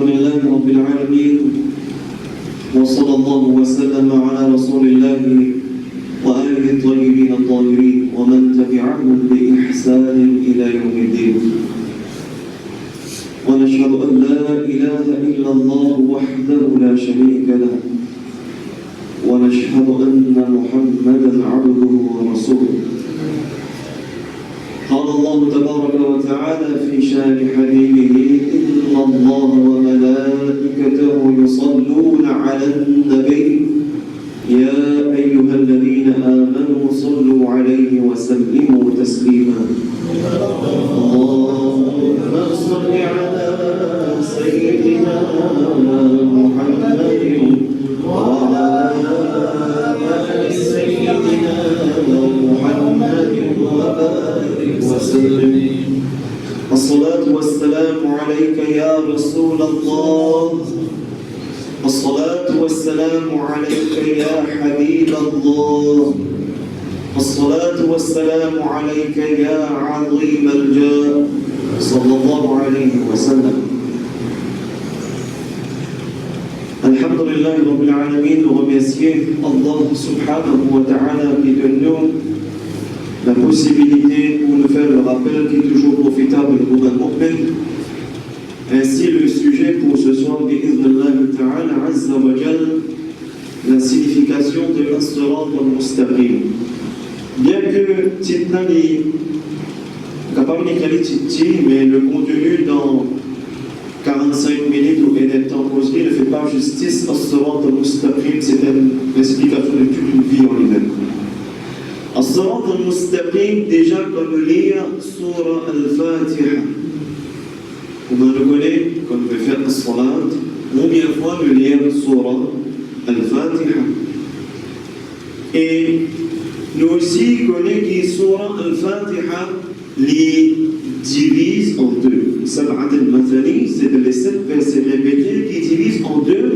لله رب العالمين وصلى الله وسلم على رسول الله وآله الطيبين الطاهرين ومن تبعهم بإحسان إلى يوم الدين. ونشهد أن لا إله إلا الله وحده لا شريك له ونشهد أن محمدا عبده ورسوله. قال الله تبارك وتعالى في شان حبيبه إن الله وملائكته يصلون على النبي يا أيها الذين آمنوا صلوا عليه وسلموا تسليما. اللهم صل على سيدنا محمد وعلى آل سيدنا محمد وبارك وسلم. الصلاة والسلام عليك يا رسول الله، الصلاة والسلام عليك يا حبيب الله، الصلاة والسلام عليك يا عظيم الجاه صلى الله عليه وسلم. Alhamdulillah Rabbil Alamin, nous remercions Allah subhanahu wa ta'ala qui donne nous la possibilité pour nous faire le rappel qui est toujours profitable pour un mu'min. Ainsi le sujet pour ce soir, bi'idhnillah ta'ala azza wa jal, la signification de as-sirat al-mustaqim. Bien que Titnani capable de qualité, mais le contenu dans 45 minutes ou un temps posé ne fait pas justice as-sirat al-mustaqim, c'est une explication de toute une vie en lui-même. As-sirat al-mustaqim, déjà comme lire Surah al-Fatiha. Comme on le connaît, comme on peut faire as-salat, combien de fois le lire Surah al-Fatiha. Et nous aussi connaissons que Surah al-Fatiha les divise en deux. Sab'at al-Mathani, c'est les 7 versets répétés qui divisent en deux.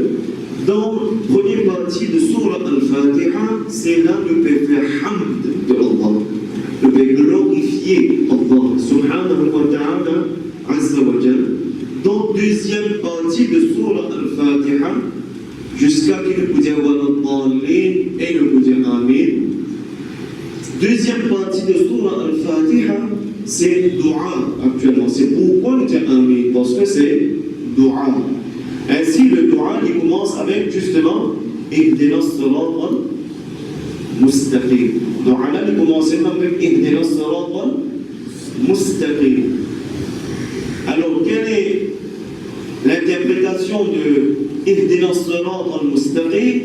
Dans la première partie de Surah al-Fatiha, c'est là que nous pouvons faire hamd de Allah. Nous pouvons glorifier Allah subhanahu wa ta'ala azza wa jal. Dans la deuxième partie de Surah al-Fatiha, jusqu'à ce que nous puissions voir notre et nous puissions amin. Deuxième partie de Surah al-Fatiha, c'est dua actuellement. C'est pourquoi nous disons amin, parce que c'est dua. Ainsi, le dua, il commence avec justement Ihdina as-sirat al-mustaqim. Dua là, il commence avec Ihdina as-sirat al-mustaqim. Alors, quelle est l'interprétation de Ihdina as-sirat al-mustaqim?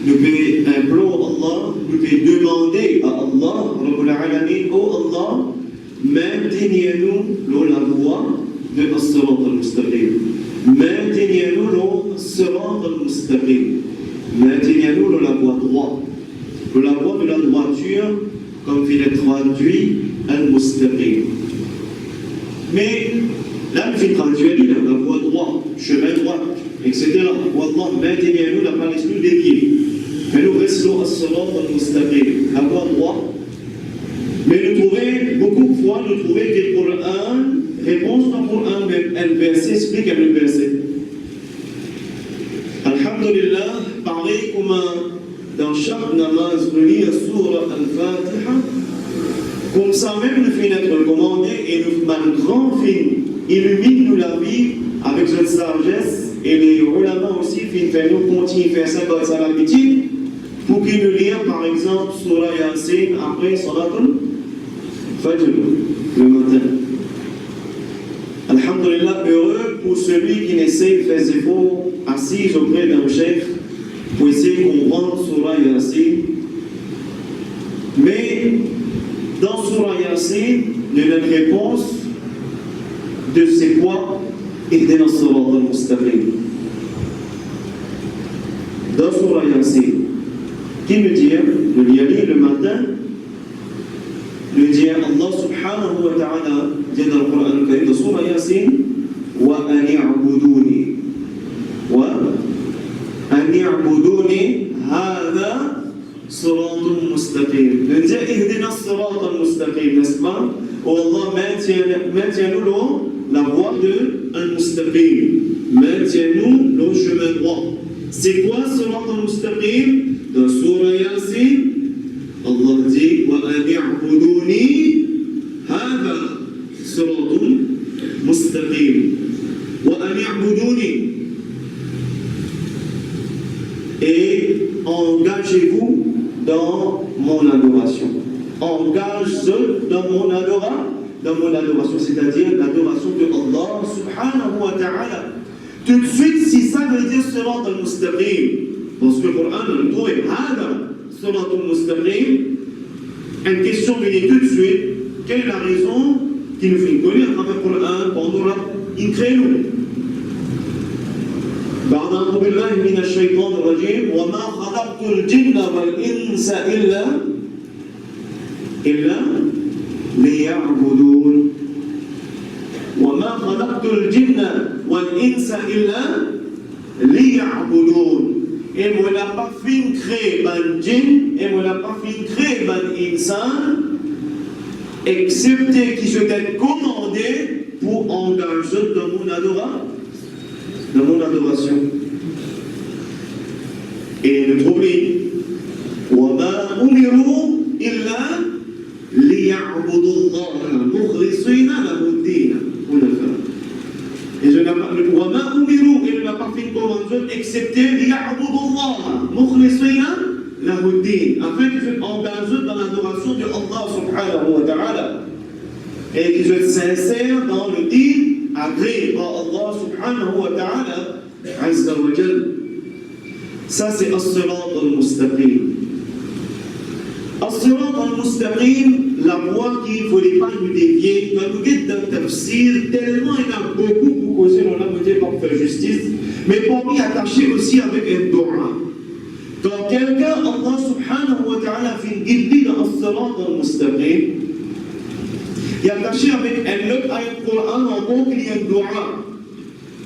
Nous pouvons implorer Allah, nous pouvons demander à Allah, Rabbul Alamin, oh Allah, maintenez-nous la voie de as-sirat al-mustaqim. Maintenez-nous le sirat al-mustaqim. Maintenez-nous la voie droite. La voie de la droiture, comme il est traduit, al-mustaqim. Mais là, il fait traduire la voie droite, chemin droit, etc. Wallah, maintenez-nous la Palestine des pieds. Mais nous restons as-sirat al-mustaqim, la voie droite. Mais nous trouvons, beaucoup de fois, nous trouvons que le Coran, réponse dans le Coran, même un verset explique un verset. Alhamdulillah, pareil comme dans chaque namaz, nous lisons Surah al-Fatiha, comme ça même nous finissons d'être recommandés et nous faisons un grand film, illumine nous la vie avec notre sagesse et les ulama aussi finissent nous continuer à faire ça dans sa habitude pour qu'ils nous lisent par exemple Surah Yasin après Salat al-Fajr le matin. Alhamdulillah, heureux pour celui qui essaie de faire ses efforts assis auprès d'un chef pour essayer de comprendre Surah Yasin. Mais dans Surah Yasin, il y a une réponse de c'est quoi Ihdina as-sirat al-mustaqim. Dans Surah Yasin, qui nous dit, le lire le matin, nous dit Allah subhanahu wa ta'ala, dit dans le Coran al-Karim, dans Surah Yasin, wa an i'buduni. Wa an i'buduni, hadha siratun mustaqim. Nous dit, Ihdina as-sirat al-mustaqim, n'est-ce pas? Oh Allah, maintiens-nous la voie de al-mustaqim. maintiens-nous le chemin droit. C'est quoi Sirat al-Mustaqim? Dans Surah Yasin, Allah dit wa an i'buduni hadha siratun mustaqim. Wa an i'buduni. Et engagez-vous dans mon adoration. Engage-te dans mon adoration, c'est-à-dire l'adoration de Allah subhanahu wa ta'ala. Tout de suite, si ça veut dire Sirat al-Mustaqim, parce que le Coran nous trouve Hada Sirat al-Mustaqim, une question vient tout de suite. Quelle est la raison qui nous fait connaître à travers le Coran pour nous incrédules? بعد أعوذ بالله من الشيطان الرجيم وما خلقت الجن والإنس إلا ليعبدون وما خلقت الجن والإنس إلا ليعبدون. Et on n'a pas fait créer un djinn et on n'a pas fait créer un insan excepté qui se est commandé pour engager dans mon adoration. Et le problème, وَمَا أُمِرُوا إِلَّا لِيَعْبُدُوا اللَّهَ مُخْلِصِينَ لَهُ الدِّينَ. Et je n'ai pas, وَمَا أُمِرُوا, il n'a pas fait une commande excepté لِيَعْبُدُوا اللَّهَ مُخْلِصِينَ لَهُ الدِّينَ, afin qu'ils soient engagés dans l'adoration de Allah subhanahu wa ta'ala et qu'ils soient sincères dans le din agréé par Allah subhanahu wa ta'ala azza wa jal. Ça c'est as-sirat al-mustaqim. As-sirat al-mustaqim, la voie qu'il ne fallait pas nous dévier. Quand nous guettons dans le tafsir, tellement il y en a beaucoup pour causer, on a dit pour faire justice, mais pour m'y attacher aussi avec un dua. Quand quelqu'un, Allah subhanahu wa ta'ala fait une guidée dans as-sirat al-mustaqim, il y a attaché avec un autre ayat Coran encore qu'il y a un dua.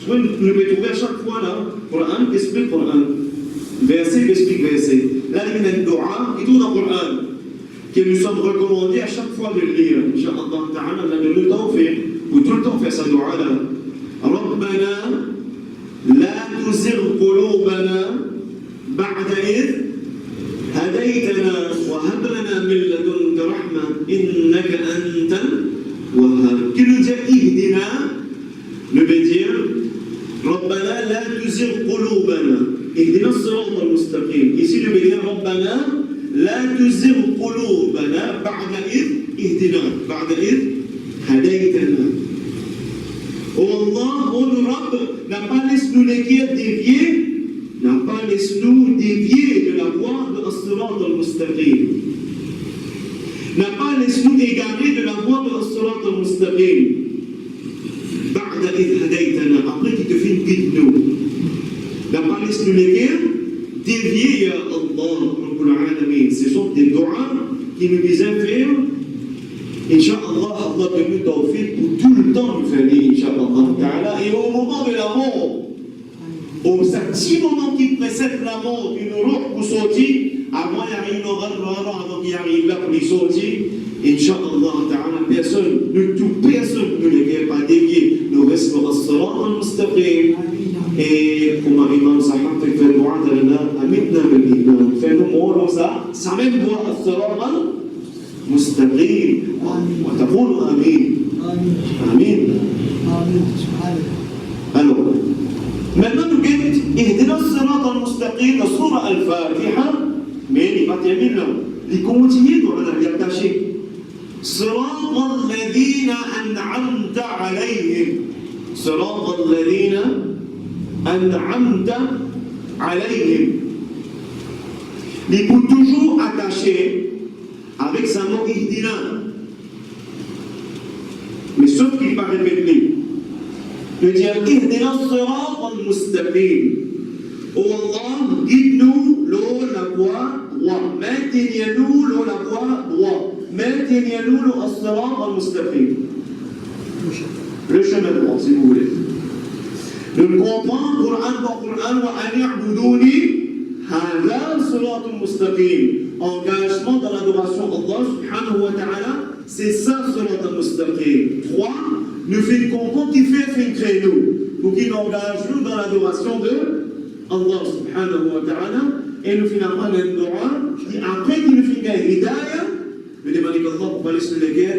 Vous pouvez trouver à chaque fois là, Coran explique Coran, verset explique verset. Là il y a un dua qui tourne dans le Coran, que nous sommes recommandés à chaque fois de le lire. Inch'Allah ta'ala, on a le temps fait, pour tout le temps faire sa dua là. Rabbana la tuzigh qulubana ba'da idh هديتنا وهب لنا من لدنك رحمة إنك أنت الوهاب. Qui nous dit اهدنا, nous veut dire ربنا لا تزغ قلوبنا اهدنا الصراط المستقيم. Ici nous veut dire ربنا لا تزغ قلوبنا بعد إذ اهدنا بعد إذ هديتنا. Oh Allah, oh le Rabb, n'a pas laissé nous les dévier, n'a pas laissé nous dévier de la voie de as-sirat al-mustaqim. N'a pas laissé nous égarer de la voie de as-sirat al-mustaqim. Ba'da idh hadaytana, après qu'il te fait une guide nous. N'a pas laissé nous dévier, ya Allah, Rabbul Alamin. Ce sont des doigts qui nous disent faire. Inch'Allah, Allah te met tawfiq pour tout le temps nous faire, Inch'Allah ta'ala. Et au moment de la mort, au petit moment qui précède la mort, une roue pour sortir, avant il arrive avant qu'il arrive là pour y sortir, Inch'Allah ta'ala, personne, personne ne les pas dévier, nous restons as-sirat al-mustaqim. Et comme Imam Sahab fait le droit d'Allah, amitna bil-iman, fait-nous mourir ça même doit as-sirat al-mustaqim. وتقول آمين. آمين. Alors, maintenant nous guettons اهدنا الصراط المستقيم dans Surah Al-Fatiha, mais il va terminer là. Il continue dans la attaché. صراط الذين أنعمت عليهم. صراط الذين أنعمت عليهم. Il peut toujours attacher avec sa mot ihdina. Mais sauf qu'il va répéter. De dire ihdina as-sirat al-mustaqim. Oh Allah, guide-nous la voie droite. Maintiens-nous la voie droite. Maintiens-nous as-sirat al-mustaqim. Le chemin droit, si vous voulez. Nous comprenons Coran par Coran wa an i'buduni hadha as-sirat al-mustaqim. Engagement dans l'adoration Allah subhanahu wa ta'ala, c'est ça Sirat al-Mustaqim. 3, nous faisons comprendre qu'il fait créer nous, pour qu'il engage nous dans l'adoration de Allah subhanahu wa ta'ala, et nous finalement le droit, après qu'il nous fait gagner Hidayah, nous demandons qu'Allah pour pas laisser les guerres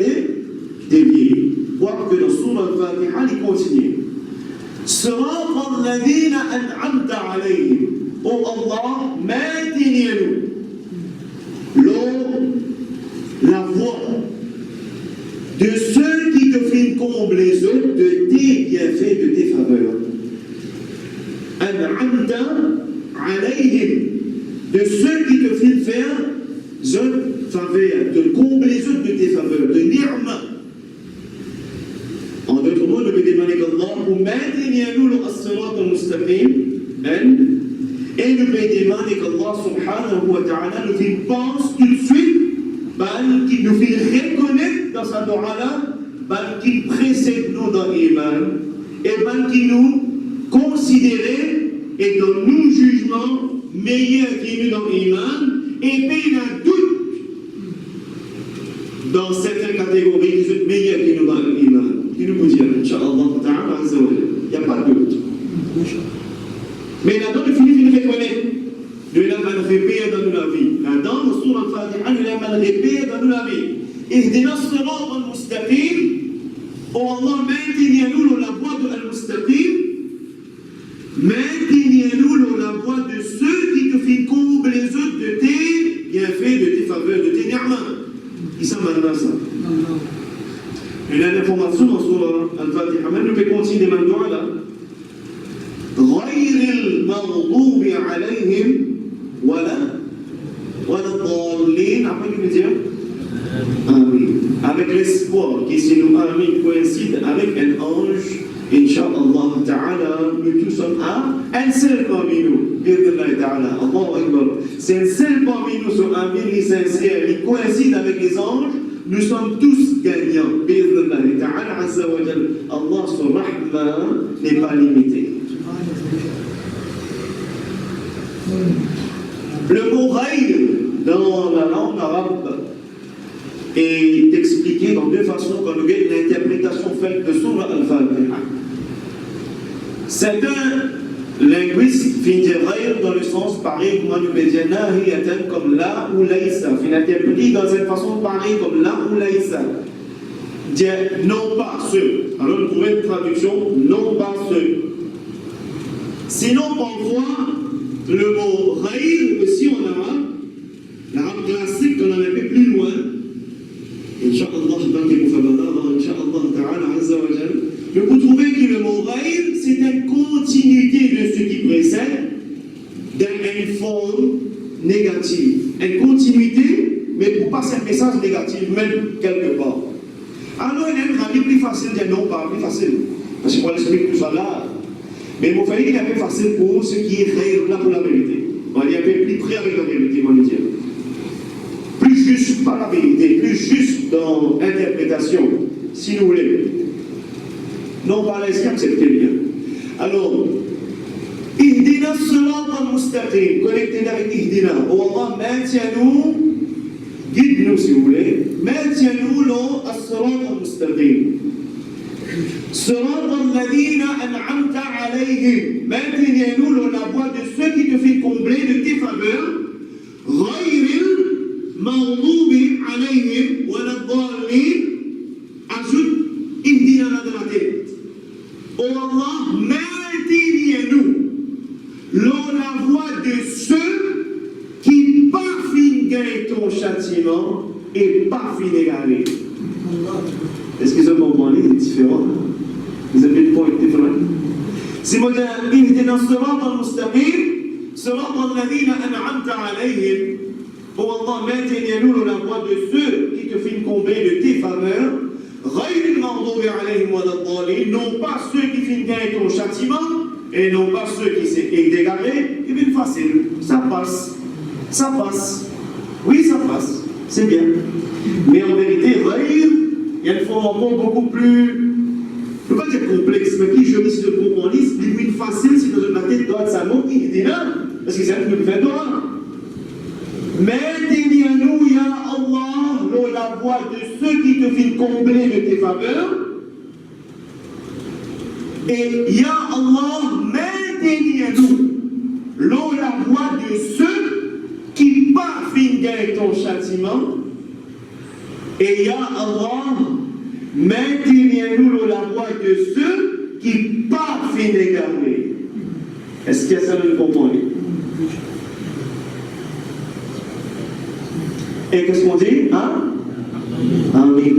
dévier. Voir que dans Surah Al-Fatiha, il continue. Sirat al-ladhina an'amta alayhim. Oh Allah, maintenez-nous. La voix de ceux qui te font comblaison de tes bienfaits, de tes faveurs. An'amta alayhim. De ceux qui te font faire une faveur, de comblaison de tes faveurs, de ni'ma. En d'autres mots, nous demandons qu'Allah pour maintenir nous le as-sirat al-mustaqim et nous demandons qu'Allah subhanahu wa ta'ala nous pense tout de suite qu'il nous fait reconnaître dans sa dua qu'il précède nous dans l'iman et qu'il nous considère et dans nos jugements meilleurs qu'il nous dans l'iman et puis il y a doute dans certaines catégories qui sont meilleures que nous dans l'iman. Qui nous peut dire, Inch'Allah ta'ala, il n'y a pas de doute. Mais là-dedans, il finit de reconnaître. Nous avons répété dans la vie. Là-dedans, nous sommes en Fatiha, nous avons répété dans la vie. Ihdina as-sirat al-mustaqim. Oh Allah, maintenez-nous la voie de al-mustaqim. Maintenez-nous la voie de ceux qui te font comblaison de tes bienfaits, de tes faveurs, de tes ni'ma. Ils sont maintenant ça. Une information dans Surah Al-Fatiha. Maintenant, nous pouvons continuer maintenant là. غير المغضوب عليهم ولا الضالين. Après, nous dire Amin. Avec l'espoir qui, si nous Amin coïncide avec un ange, Inch'Allah Ta'ala, nous tous sommes un seul parmi nous. Bi'idhnillah Ta'ala. Allahu Akbar. C'est un seul parmi nous, sur Amin, les sincères, qui coïncide avec les anges. Nous sommes tous gagnants. Bi'idhnillah Ta'ala Azza wa Jal. Allah, son rahma n'est pas limité. Le mot ghayr dans la langue arabe est expliqué dans deux façons quand nous avons l'interprétation faite de Surah Al-Fatiha. Certains linguistes finissent ghayr dans le sens pareil comme nous disons nahiyatan comme la ou laïsa. Ils interprétent dans cette façon pareil comme la ou laïsa. Dire non pas ceux. Alors nous trouvons une traduction non pas ceux. Sinon, parfois, le mot ghayr aussi en arabe, l'arabe classique, on en a fait plus loin. Inch'Allah, Ta'ala, Azza wa Jal. Mais vous trouvez que le mot ghayr, c'est une continuité de ce qui précède, d'une forme négative. Une continuité, mais pour passer un message négatif, même quelque part. Alors, il y a un rabbi plus facile de dire non, pas plus facile. Parce qu'on explique tout ça là. Mais il faut qu'il est un peu facile pour ce qui est réel là pour la vérité. On est un peu plus près avec la vérité, on va dire. Plus juste par la vérité, plus juste dans l'interprétation, si nous voulons. Non, par l'islam, c'est bien. Alors, Ihdina as-sirat al-mustaqim, connectez avec Ihdina. Oh Allah, maintiens-nous, guide-nous si vous voulez, maintiens-nous as-sirat al-mustaqim. Sirat al-ladhina an'amta alayhim. Maintenez-nous la voie de ceux qui te font combler de tes faveurs. Ghayril maghdubi alayhim wa ad-dallin. Ajoute Ihdina dans la tête. Oh Allah, maintenez-nous la voie de ceux qui pas fin gagner ton châtiment et pas fin égarer. Est-ce que ce moment-là est différent? Vous avez le point différent? Si vous dites, Ihdina as-sirat al-mustaqim, sirat al-ladhina an'amta alayhim. Oh Allah, maintenez-nous la voie de ceux qui te font combler de tes faveurs. Ghayr al-maghdubi alayhim wa ad-dallin. Non pas ceux qui font gagner ton châtiment, et non pas ceux qui s'est égaré. C'est bien facile. Ça passe. Ça passe. Oui, ça passe. C'est bien. Mais en vérité, Ghayr, il y a une forme encore beaucoup plus, je ne veux pas dire complexe, mais plus juriste de comprendre, plus facile si dans une tête doit ça non, il dit là, parce que c'est un peu plus fait droit. Maintenez-nous, ya Allah, la voie de ceux qui te viennent combler de tes faveurs. Et Ya Allah, maintenez-nous la voie de ceux qui parviennent gagner ton châtiment. Et Ya Allah, maintenez-nous la voie de ceux qui parviennent égarer. Est-ce que ça nous comprend? Et qu'est-ce qu'on dit? Hein? Amin.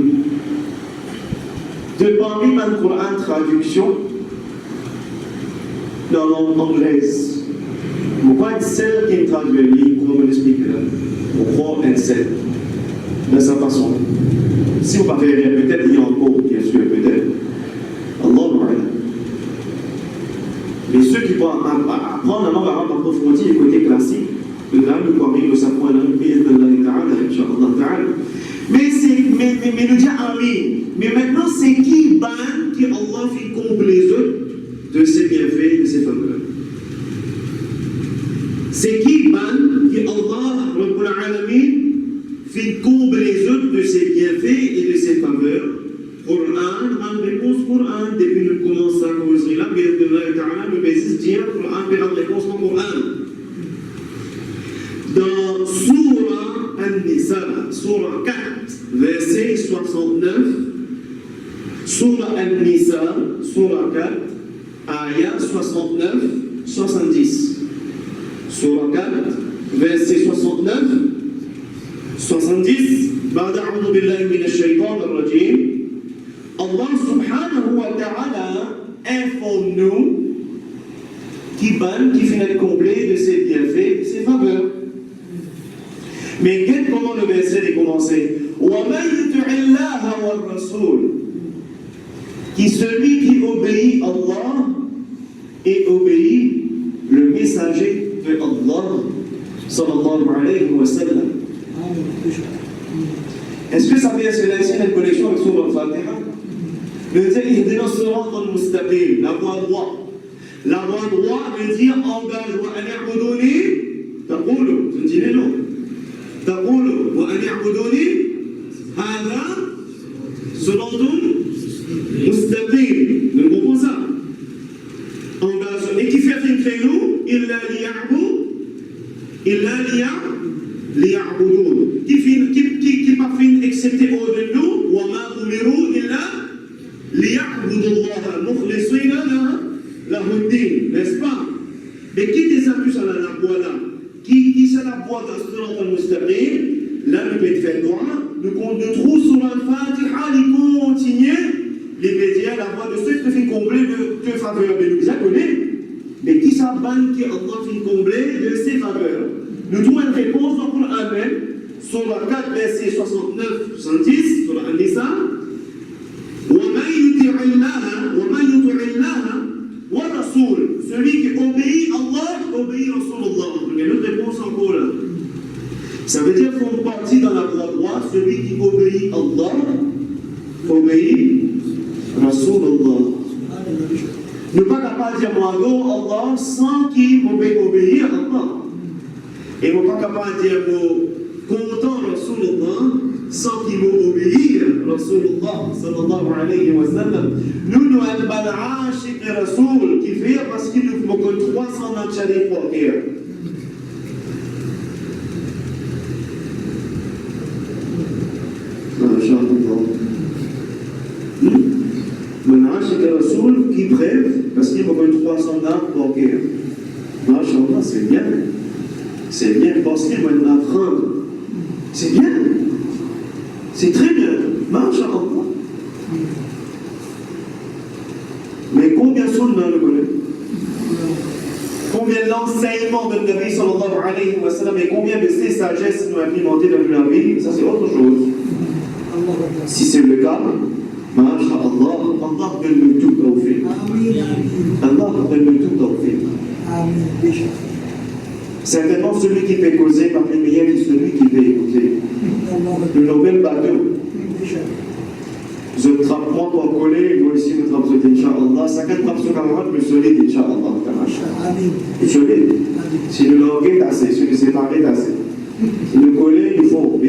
De parmi ma Coran traduction dans langue anglaise, pourquoi celle qui traduit le livre, comme on explique là, on croit en celle de sa façon. Si vous parlez peut-être il y a encore, bien sûr, peut-être. Allah. Mais ceux qui vont apprendre la langue arabe en profondeur, le côté classique, là, nous parlons de sa point de vue de Allah. Mais nous disons Amin. Mais maintenant, c'est qui ban qui Allah fait combler les autres de ses bienfaits, de ses faveurs? C'est qui ban qui Allah, Rabbul Alamin, fait combler les autres de ses bienfaits et de ses faveurs? Coran, en réponse Coran, depuis que nous commençons à causer là, nous baisons dire Coran, mais en réponse au Coran. Dans Surah An-Nisa, Surah 4, verset 69, Surah An-Nisa, Surah 4, Ayah 69, 70. Surah 4, verset 69, 70. بعد أعوذ بالله من الشيطان الرجيم. Allah subhanahu wa ta'ala informe-nous qui finit combler de ses bienfaits, de ses faveurs. Mais quel comment le verset est commencé? وَمَنْ يُطِعِ اللَّهَ وَالرَّسُولَ, qui celui qui obéit Allah et obéit le messager de Allah sallallahu alayhi wa sallam. Est-ce que ça veut dire que c'est ici une connexion avec Surah Al-Fatiha? Le dire ihdina sirata al-mustaqim, la voie droite. La voie droite veut dire engage wa an i'buduni taqulu, tu dis non. تقول وأن يعبدوني هذا صراط مستقيم. Nous comprenons ça. Et qui fait un nous إلا ليعبدون. Qui pas fin excepté au de nous وما أمروا إلا ليعبدوا الله مخلصين له الدين, n'est-ce pas? Mais qui descend sur la voie là? Qui c'est la voie de Surat al-Mustaqim? Là, nous pouvons faire droit. Nous trouvons sur Al-Fatiha, il continue les médias, la voie de ceux qui font combler de faveurs. Mais nous connaissons. Mais qui s'abandonne qui Allah fait combler de ses faveurs? Nous trouvons une réponse dans le Coran même, sur la 4, verset 69-70, sur la Nisa. وَمَنْ يُطِعِ اللَّهَ وَالرَّسُولَ, celui qui obéit Allah, obéit Rasulullah. Il y a une autre réponse encore là. Ça veut dire qu'on partit dans la voie droite, celui qui obéit Allah, obéit Rasulullah. Nous ne sommes pas capables de dire moi Allah sans qu'il obéit à Allah. Et nous ne sommes pas capables de dire content Rasulullah sans qu'il obéir Rasulullah sallallahu alayhi wa sallam. Nous avons un ashik Rasoul qui fait parce qu'il nous faut que 300 ans de pour dire. Un ashik Rasoul qui prêve parce qu'il faut que 300 ans pour dire. Masha'Allah, c'est bien. C'est bien parce qu'il va apprendre. C'est bien. C'est très bien. Masha'Allah. Mais combien sont le connaît? Combien l'enseignement de Nabi sallallahu alayhi wa sallam et combien de ses sagesses nous implémentées dans la vie? Ça c'est autre chose. Si c'est le cas, Masha'Allah, Allah donne-nous tout tawfiq. Allah donne-nous tout tawfiq. Certainement celui qui peut causer par les meilleurs est celui qui peut écouter. Le Nobel bateau. Je trappe moi pour coller, moi aussi je trappe ce Inch'Allah. 50 trappe ce camarade, je solide Inch'Allah. Je solide. Si nous l'enguez, assez. Si nous séparez, assez. Si nous collez, il faut.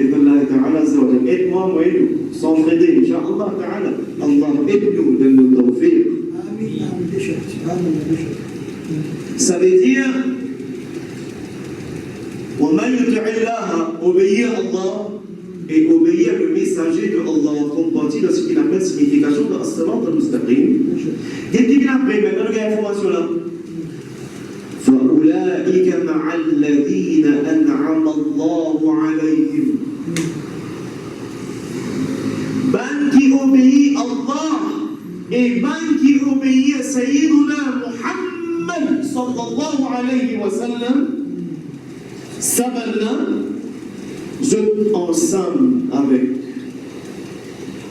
ta'ala azza wa jalla. Aide-moi, moi aide-nous. Sans fraider, Inch'Allah ta'ala. Allah aide-nous, donne-nous le tawfiq. Ça veut dire, وَمَنْ يُطِعِ اللَّهَ, obéir Allah et obéir le messager de Allah font partie de ce qu'il appelle signification de as-salat al-mustaqim. Qu'est-ce qu'il appelle maintenant? Regarde l'information là. فَأُولَٰئِكَ مَعَ الَّذِينَ أَنْعَمَ اللَّهُ عَلَيْهِمْ. Ben qui obéit Allah et ben qui obéit Sayyiduna Muhammad sallallahu alayhi wa sallam, ça maintenant, je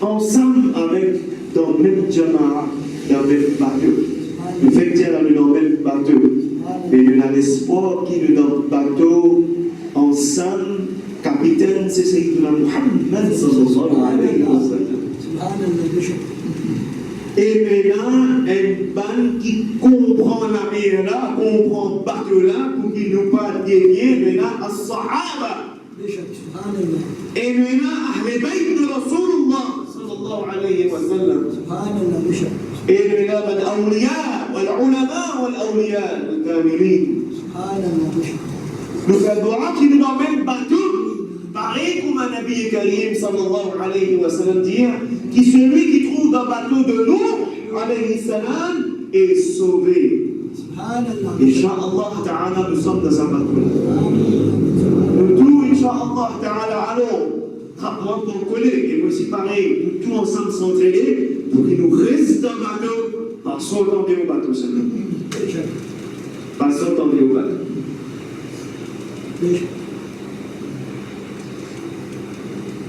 ensemble avec dans le même jama'a, dans le même bateau. Effectivement, dans le même bateau. Mais nous avons l'espoir qui est dans le bateau ensemble. Capitaine, c'est Sayyidina Muhammad sallallahu alayhi wa sallam. Et maintenant, un ban qui comprend la mer là, comprend le bateau là, pour qu'il nous parle dernier, maintenant, as-sahaba. Et maintenant, Ahl Bayt de Rasulullah sallallahu alayhi wa sallam. Et maintenant, al-awliya, wal-ulama, wal-awliya, al-kamilin. Nous faisons dua qui nous emmène partout. Pareil comme un Nabi Karim sallallahu alayhi wa sallam dit, qui celui qui trouve dans le bateau de Nuh alayhi salam est sauvé. Inch'Allah ta'ala, nous sommes dans un bateau. Nous tous, Inch'Allah ta'ala, allons, rappelant pour coller, et aussi pareil, nous tous ensemble s'entraider pour qu'il nous reste dans le bateau, par sautant au bateau seulement. Par sautant au bateau.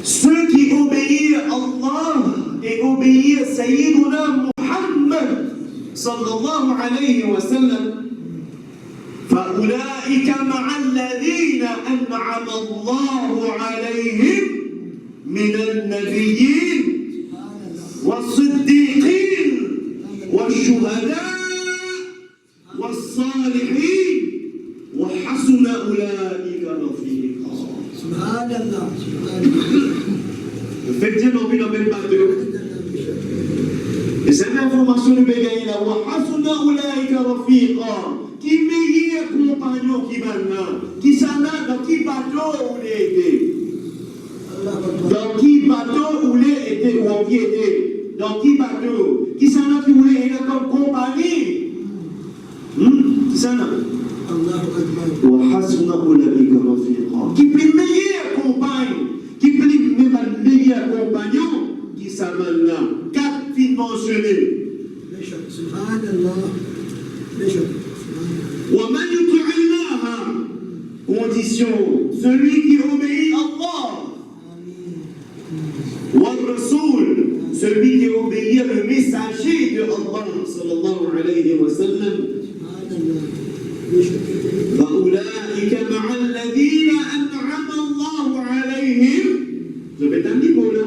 Ceux qui obéissent Allah et obéissent Sayyiduna Muhammad sallallahu alayhi wa sallam, فَأُولَٰئِكَ مَعَ الَّذِينَ أَنْعَمَ اللَّهُ عَلَيْهِمْ مِنَ النَّبِيِّينَ وَالصِّدِّيقِينَ وَالشُّهَدَاءِ وَالصَّالِحِينَ وَحَسُنَ أُولَٰئِكَ رَفِيقًا. Subhanallah. Le fait de dire non plus dans le même bateau. Et cette information nous peut gagner là. وَحَسُنَ أُولَٰئِكَ رَفِيقًا. Qui meilleur compagnon qui maintenant? Qui s'en a dans qui bateau où il était? Dans qui bateau où il était? Où on y était? Dans qui bateau? Qui s'en a qui voulait être comme compagnie? Qui s'en a? وَحَسُنَ أُولَٰئِكَ رَفِيقًا. Qui peut meilleur compagne? Qui peut même un meilleur compagnon? Qui s'appelle là? Quatre filles mentionnées. وَمَنْ يُطِعِ اللَّهَ. Condition, celui qui obéit Allah. وَالرَّسُولِ. Celui qui obéit le messager de Allah sallallahu alayhi wa sallam. فَأُولَٰئِكَ مَعَ الَّذِينَ أَنْعَمَ اللَّهُ عَلَيْهِمْ. Je vais t'en dire là.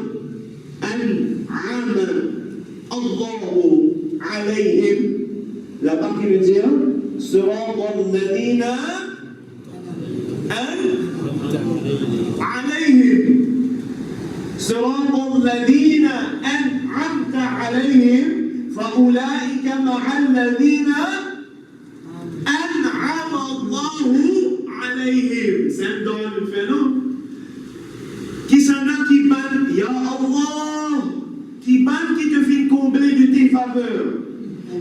أَنْعَمَ اللَّهُ عَلَيْهِمْ. Là-bas qui veut dire صراط الذين عليهم. صراط الذين أنعمت عليهم فأولئك مع الذين أنعم الله عليهم. C'est un don de phénomène. Qui s'en a qui ban, Ya Allah, qui ban qui te fait combler de tes faveurs,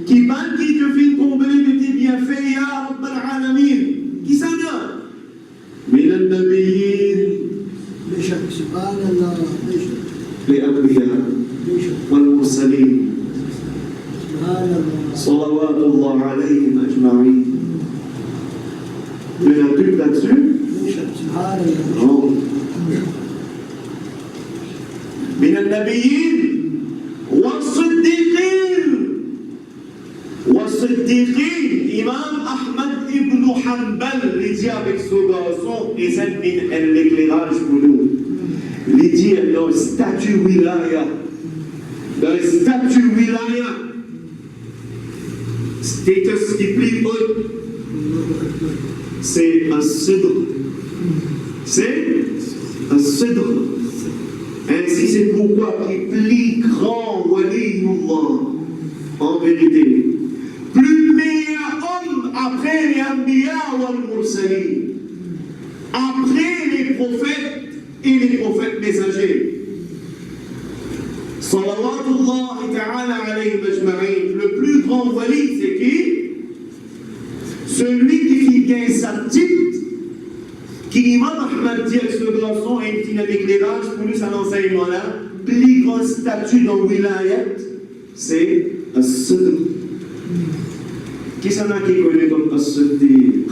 qui ban qui te fait combler de tes bienfaits, Ya Rabbal Alamin. Qui s'en a? من النبيين. سبحان الله. الأنبياء والمرسلين. صلوات الله عليهم أجمعين. Il y a un truc là-dessus? Non. من النبيين والصديقين. والصديقين. Imam Ahmad ibn Hanbal, il dit avec ce garçon, et c'est l'éclairage pour nous. Il dit dans le statut wilaya. Dans le statut wilaya. Status qui plie haut. C'est un cèdre. C'est un cèdre. Ainsi, c'est pourquoi qui est plus grand waliullah, en vérité, plus meilleur homme après les Anbiya wal Mursalin, après les prophètes et les prophètes messagers. Salawatullah ta'ala alayhi majma'in. Le plus grand wali, c'est qui? Celui qui gagne sa petite, qui Imam Ahmad dit avec ce garçon et une avec l'éclairage, pour lui, c'est un enseignement là, plus grand statut dans le wilayat, c'est As-Sidq. Qui s'en a qui connaît comme As-Siddiq?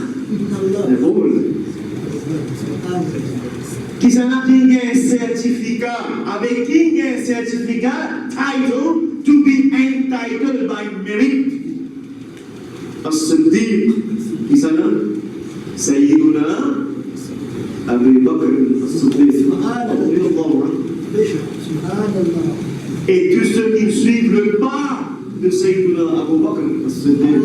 Qui s'en a qui a un certificat? Avec qui a un certificat? Title, to be entitled by merit. As-Siddiq. Qui s'en a? Sayyiduna Abu Bakr As-Siddiq. Et tous ceux qui suivent le pas de Sayyiduna Abu Bakr As-Siddiq.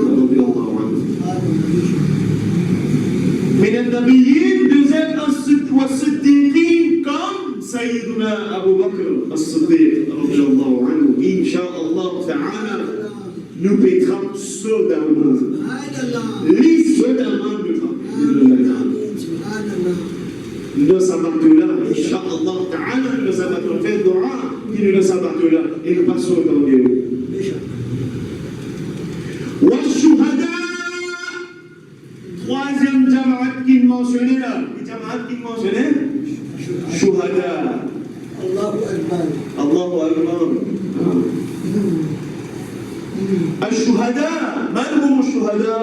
من النبيين دزات والصديقين كم سيدنا أبو بكر الصديق رضي الله عنه إن شاء الله تعالى nous pétrons soudainement nous s'abattons là Inch'Allah ta'ala nous s'abattons fait dua et nous s'abattons là et nous passons dans Dieu troisième jama'at qui mentionnait là. Les jama'at qui mentionnait Shuhada. Allahu Akbar. Allahu Akbar. Al-Shuhada, man hum al-Shuhada?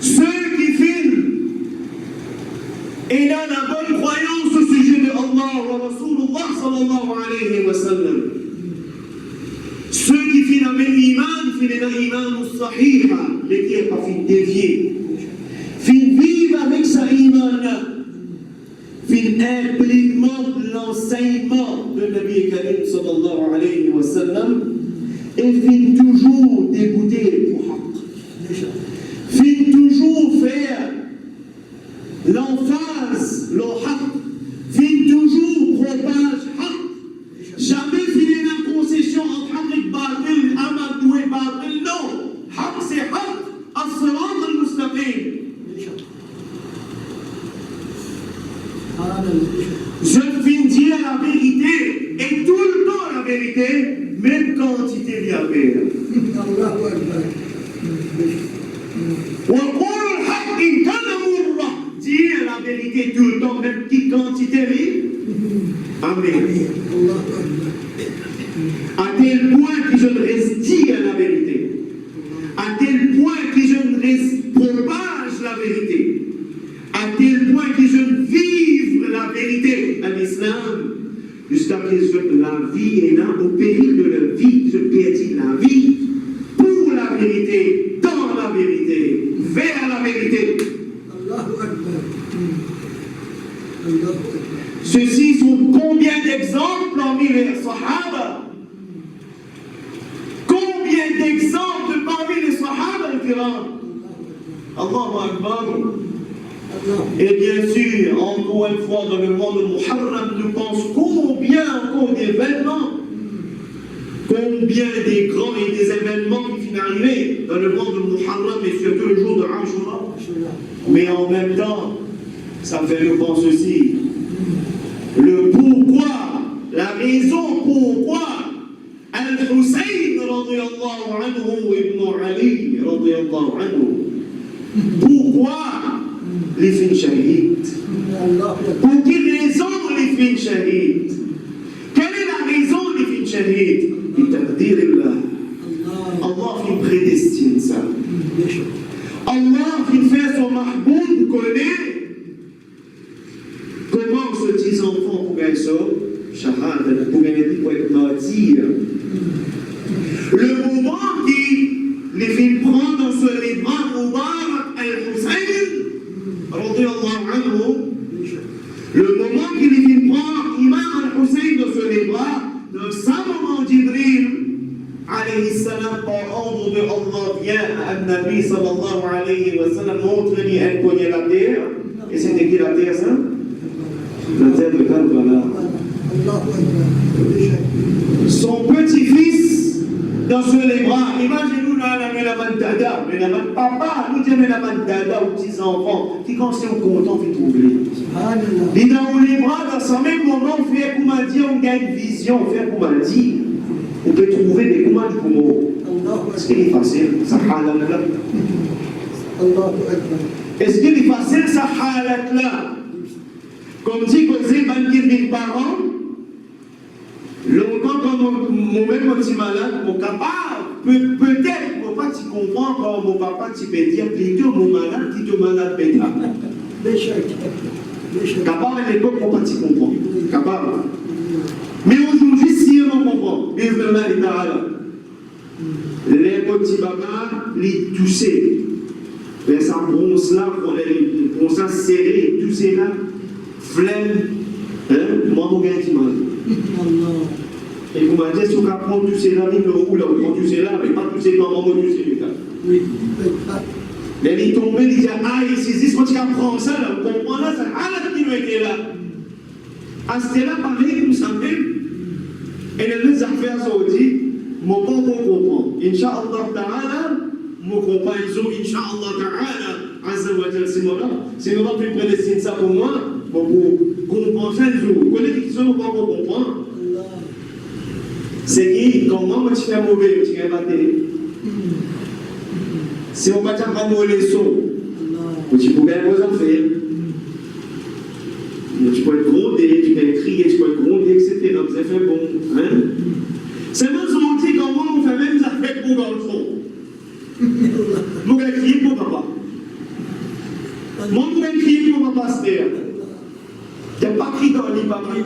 Ceux qui filent et ont la bonne croyance au sujet de Allah wa Rasulullah sallallahu alayhi wa sallam. Ceux qui filent avec l'iman, filent l'iman al-sahiha, les qui n'ont pas fait dévier. Filent vivre avec sa iman, filent impliquement l'enseignement de Nabi Karim sallallahu alayhi wa sallam et filent toujours dégoûter pour haq. Filent toujours faire l'emphase, le haq. Filent toujours propage haq. Jamais filer la concession entre haq et batil, amadou et batil, non. Haq c'est haq, as-sirat al-mustaqim. Je viens dire la vérité et tout le temps la vérité, même quantité d'y avait. Dire la vérité tout le temps, même petite quantité. Amen. À tel point que je ne reste dire la vérité. À tel point que je ne reste propage la vérité. À tel point que je ne vive la vérité à l'islam. Jusqu'à que la vie est là, au péril de la vie, je perdis la vie pour la vérité, dans la vérité, vers la vérité. Ceux-ci sont combien d'exemples parmi les Sahaba? Combien d'exemples parmi les Sahaba al-Kiram? Allahu Akbar. Et bien sûr, encore une fois, dans le monde de Muharram, nous pensons combien encore d'événements, combien des grands et des événements qui finissent arriver dans le monde de Muharram et surtout le jour de Ashura. Mais en même temps, ça fait nous penser aussi le pourquoi, la raison pourquoi Al-Hussein radiyallahu anhu ibn Ali radiyallahu anhu. Pourquoi les filles shahides? Pour quelle raison les filles shahides? Quelle est la raison des filles shahides? Allah qui prédestine ça. Allah qui fait son mahboub connaît comment ce petit enfant pour gagner ça, shahad, pour gagner pour être martyr. Le moment qui les filles prennent dans les bras Mubarak al-Hussein, le moment qu'il les prend Imam al-Hussein dans les bras, dans ce moment Jibril alayhi salam par ordre de Allah vient à Nabi sallallahu alayhi wa sallam montre-lui un poignet la terre. Et c'était qui la terre ça? La terre de Karbala. Son petit-fils dans les bras. Imaginez-nous la dada, mais la papa, nous disons la dada aux petits-enfants, qui quand c'est content, ils trouvent les. Et dans les bras, dans ce même moment, on fait comme on dit, on gagne vision, on fait comme on dit, on peut trouver des commandes pour nous. Est-ce qu'il est facile, ça halat là? Est-ce qu'il est facile, ça halat là? Comme dit que c'est mes parents, longtemps quand moi-même je suis malade, mon capable, peut-être, mon papa, tu comprends quand mon papa, tu peux dire plutôt mon malade, qui te malade bêta. Capable à l'époque, mon papa, tu comprends. Capable. Mais aujourd'hui, si on comprend, les petits papas, les toussés, mais ça bronze là, pour ça serré, toussé là, flemme, moi, mon gars, tu mal. Et vous m'avez dit, si on prend tous ces là, il roule, on prend tous ces là, mais pas tous ces là, on prend tous ces là. Oui. Mais il est tombé, il dit, ah, ici, quand tu apprends ça, là, on comprend là, ça, ah, là, qui nous était là. Ah, c'était là, pareil, comme ça même. Et les affaires sont dit, mon bon comprend. Inch'Allah ta'ala, mon comprend, ils ont, Inch'Allah ta'ala, Azza wa Jal, c'est moi là. C'est moi qui prédestine ça pour moi, pour comprendre ça, vous connaissez qui sont pour comprendre. C'est qui, quand moi, tu fais mauvais, tu fais battre. Si on va t'apprendre nos leçons, tu peux bien vos affaires. Tu peux être grondé, tu peux crier, tu peux être grondé, etc. Vous avez fait bon. Hein? C'est même si on dit comment on fait même des affaires pour dans le fond. Vous allez crier pour papa. Moi, vous allez crier pour papa, c'est il n'y a pas crié dans le lit, pas crié.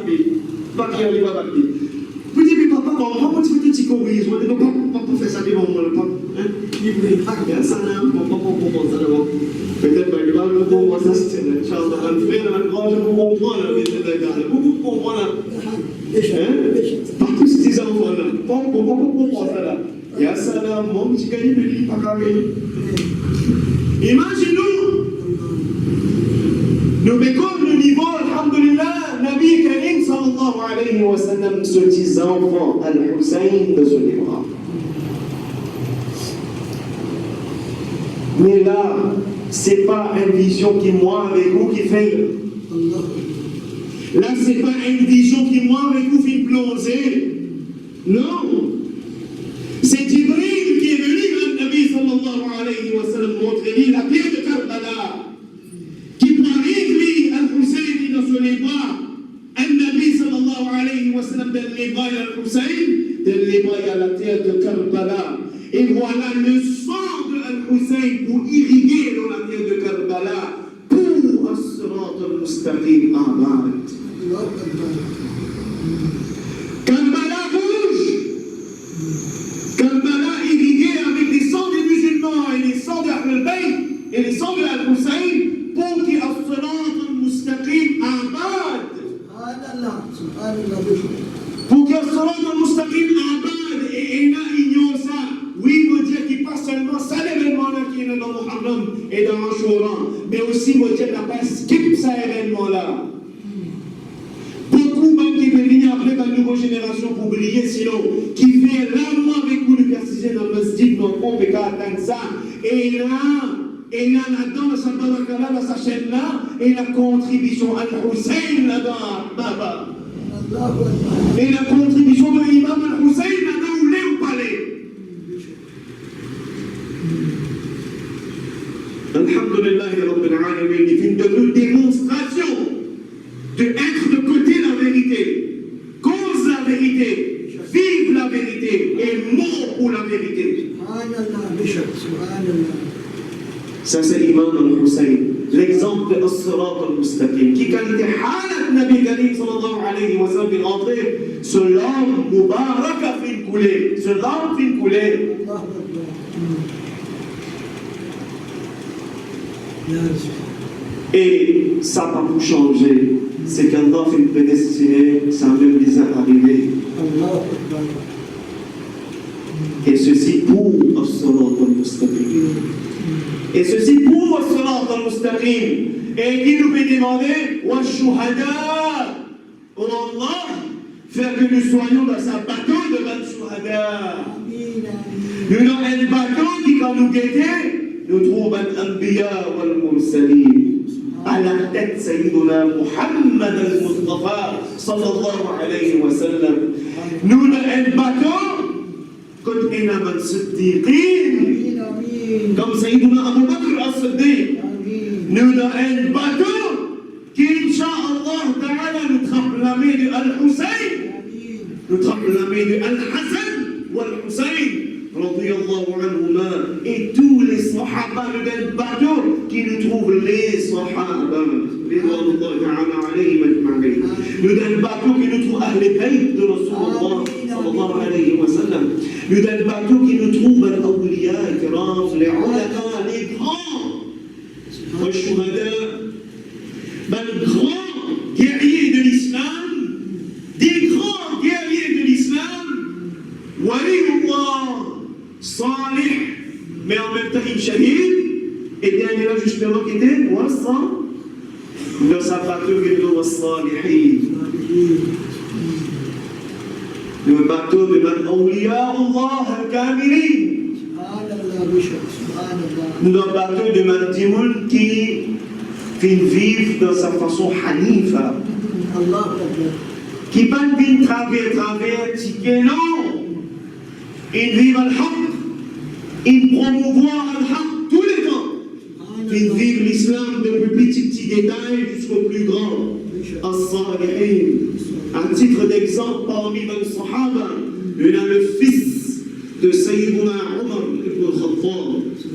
Pas crié dans le lit, pas crié. Vous dites, mais papa, comment tu fais tout ce qu'on rit? Je ne peux pas faire ça devant moi. Il ne pas bien ça, mon papa comprend ça devant. Peut-être que il va me comprendre ça, c'est une chance de un frère, un grand, je vous comprends, là, mais c'est d'accord. Vous comprenez là? Par tous ces enfants-là, pourquoi vous comprenez ça là? Il y a ça là, mon petit gars, il ne dit pas carré. Imaginez-nous, nous mettons le niveau, alhamdulillah, Nabi Karim sallallahu alayhi wa sallam, ce petit enfant, Al-Hussein de son bras. Mais là, ce n'est pas une vision qui, moi, avec vous, qui fait. Là, ce n'est pas une vision qui, moi, avec vous, fait plonger. Non. C'est Jibril qui est venu à Nabi sallallahu alayhi wa sallam montrer la pierre de Karbala. Qui prend lui, Al-Hussein, dans son bras. Al-Nabi sallallahu alayhi wa sallam dans les bras Al-Hussein, dans les bras à la terre de Karbala. Et voilà le sang de Al-Hussein pour irriguer dans la terre de Karbala pour As-Sirat al-Mustaqim Abad. Karbala rouge, Karbala irrigué avec les sangs des musulmans et les sangs de Ahl-Bayt et les sangs de Al-Hussein pour qu'il As-Sirat al-Mustaqim Abad. Pour qu'il As-Sirat al-Mustaqim Abad et là ignore ça. Oui, vous dire qu'il passe seulement ça l'événement-là qui est dans Muharram et dans Ashura, mais aussi vous dire n'a pas skip ça événement-là. Beaucoup même qui veulent venir après la nouvelle génération pour oublier, sinon, qui fait là, avec vous le persisté dans le masjid, donc on peut pas atteindre ça. Et là, là-dedans, dans sa chaîne-là, et la contribution à Al-Hussein là-dedans, Baba. Et la contribution de l'imam Al-Hussein là-dedans, où l'est au palais. Alhamdulillah, il fait une démonstration d'être de côté la vérité, cause la vérité, vive la vérité et mort pour la vérité. Ça, c'est l'imam al-Hussein, l'exemple de As-Sirat al-Mustaqim, qui qualité Halat Nabi Karim sallallahu alayhi wa sallam, rentrer, ce l'homme Mubarak a fait une coulée, ce l'homme fait une coulée. Et ça n'a pas pu changer. C'est qu'Allah fait une prédestinée, ça a même déjà arrivé. Et ceci pour As-Sirat al-Mustaqim. Et ceci pour As-Sirat al-Mustaqim. Et qui nous peut demander Wa shuhada. Oh Allah, faire que nous soyons dans sa bateau de Ban-Shuhada. Nous avons un bateau qui, quand nous guetter, nous trouvons Al-Anbiya wal-Mursalin. À la tête, Sayyiduna Muhammad al-Mustafa, sallallahu alayhi wa sallam. Nous avons un bateau, comme Inaman Siddiqin, comme Sayyiduna Abu Bakr al-Siddiq. Nous avons un bateau qui, Inch'Allah Ta'ala, nous trappe la main de Al-Hussein, nous trappe la main de Al-Hassan ou Al-Hussein. Et tous les sahaba de bateau qui nous trouvent les sahaba. Nous avons bateau qui nous trouve Ahl Bayt de Rasulullah sallallahu alayhi wa sallam. Nous avons bateau qui nous trouve al-awliya, al-kiram, les ulama, les grands. Les shuhada, les grands guerriers de l'islam, des grands guerriers de l'islam. Waliullah. Salih, mais en même temps il shahid, et dernier là justement qui était Wassan, dans sa bateau qui est Wassalihin. Le bateau de Awliya Allah al-Kamilin. Le bateau de Mandimoul qui vit dans sa façon hanifa. Qui pas vient travers, ticket non. Ils vivent al-haq, ils promouvoient al-haq tous les temps. Ils vivent l'islam depuis petit détail jusqu'au plus grand. As-Salihin. À titre d'exemple, parmi les Sahaba, il y a le fils de Sayyiduna Omar ibn al-Khattab,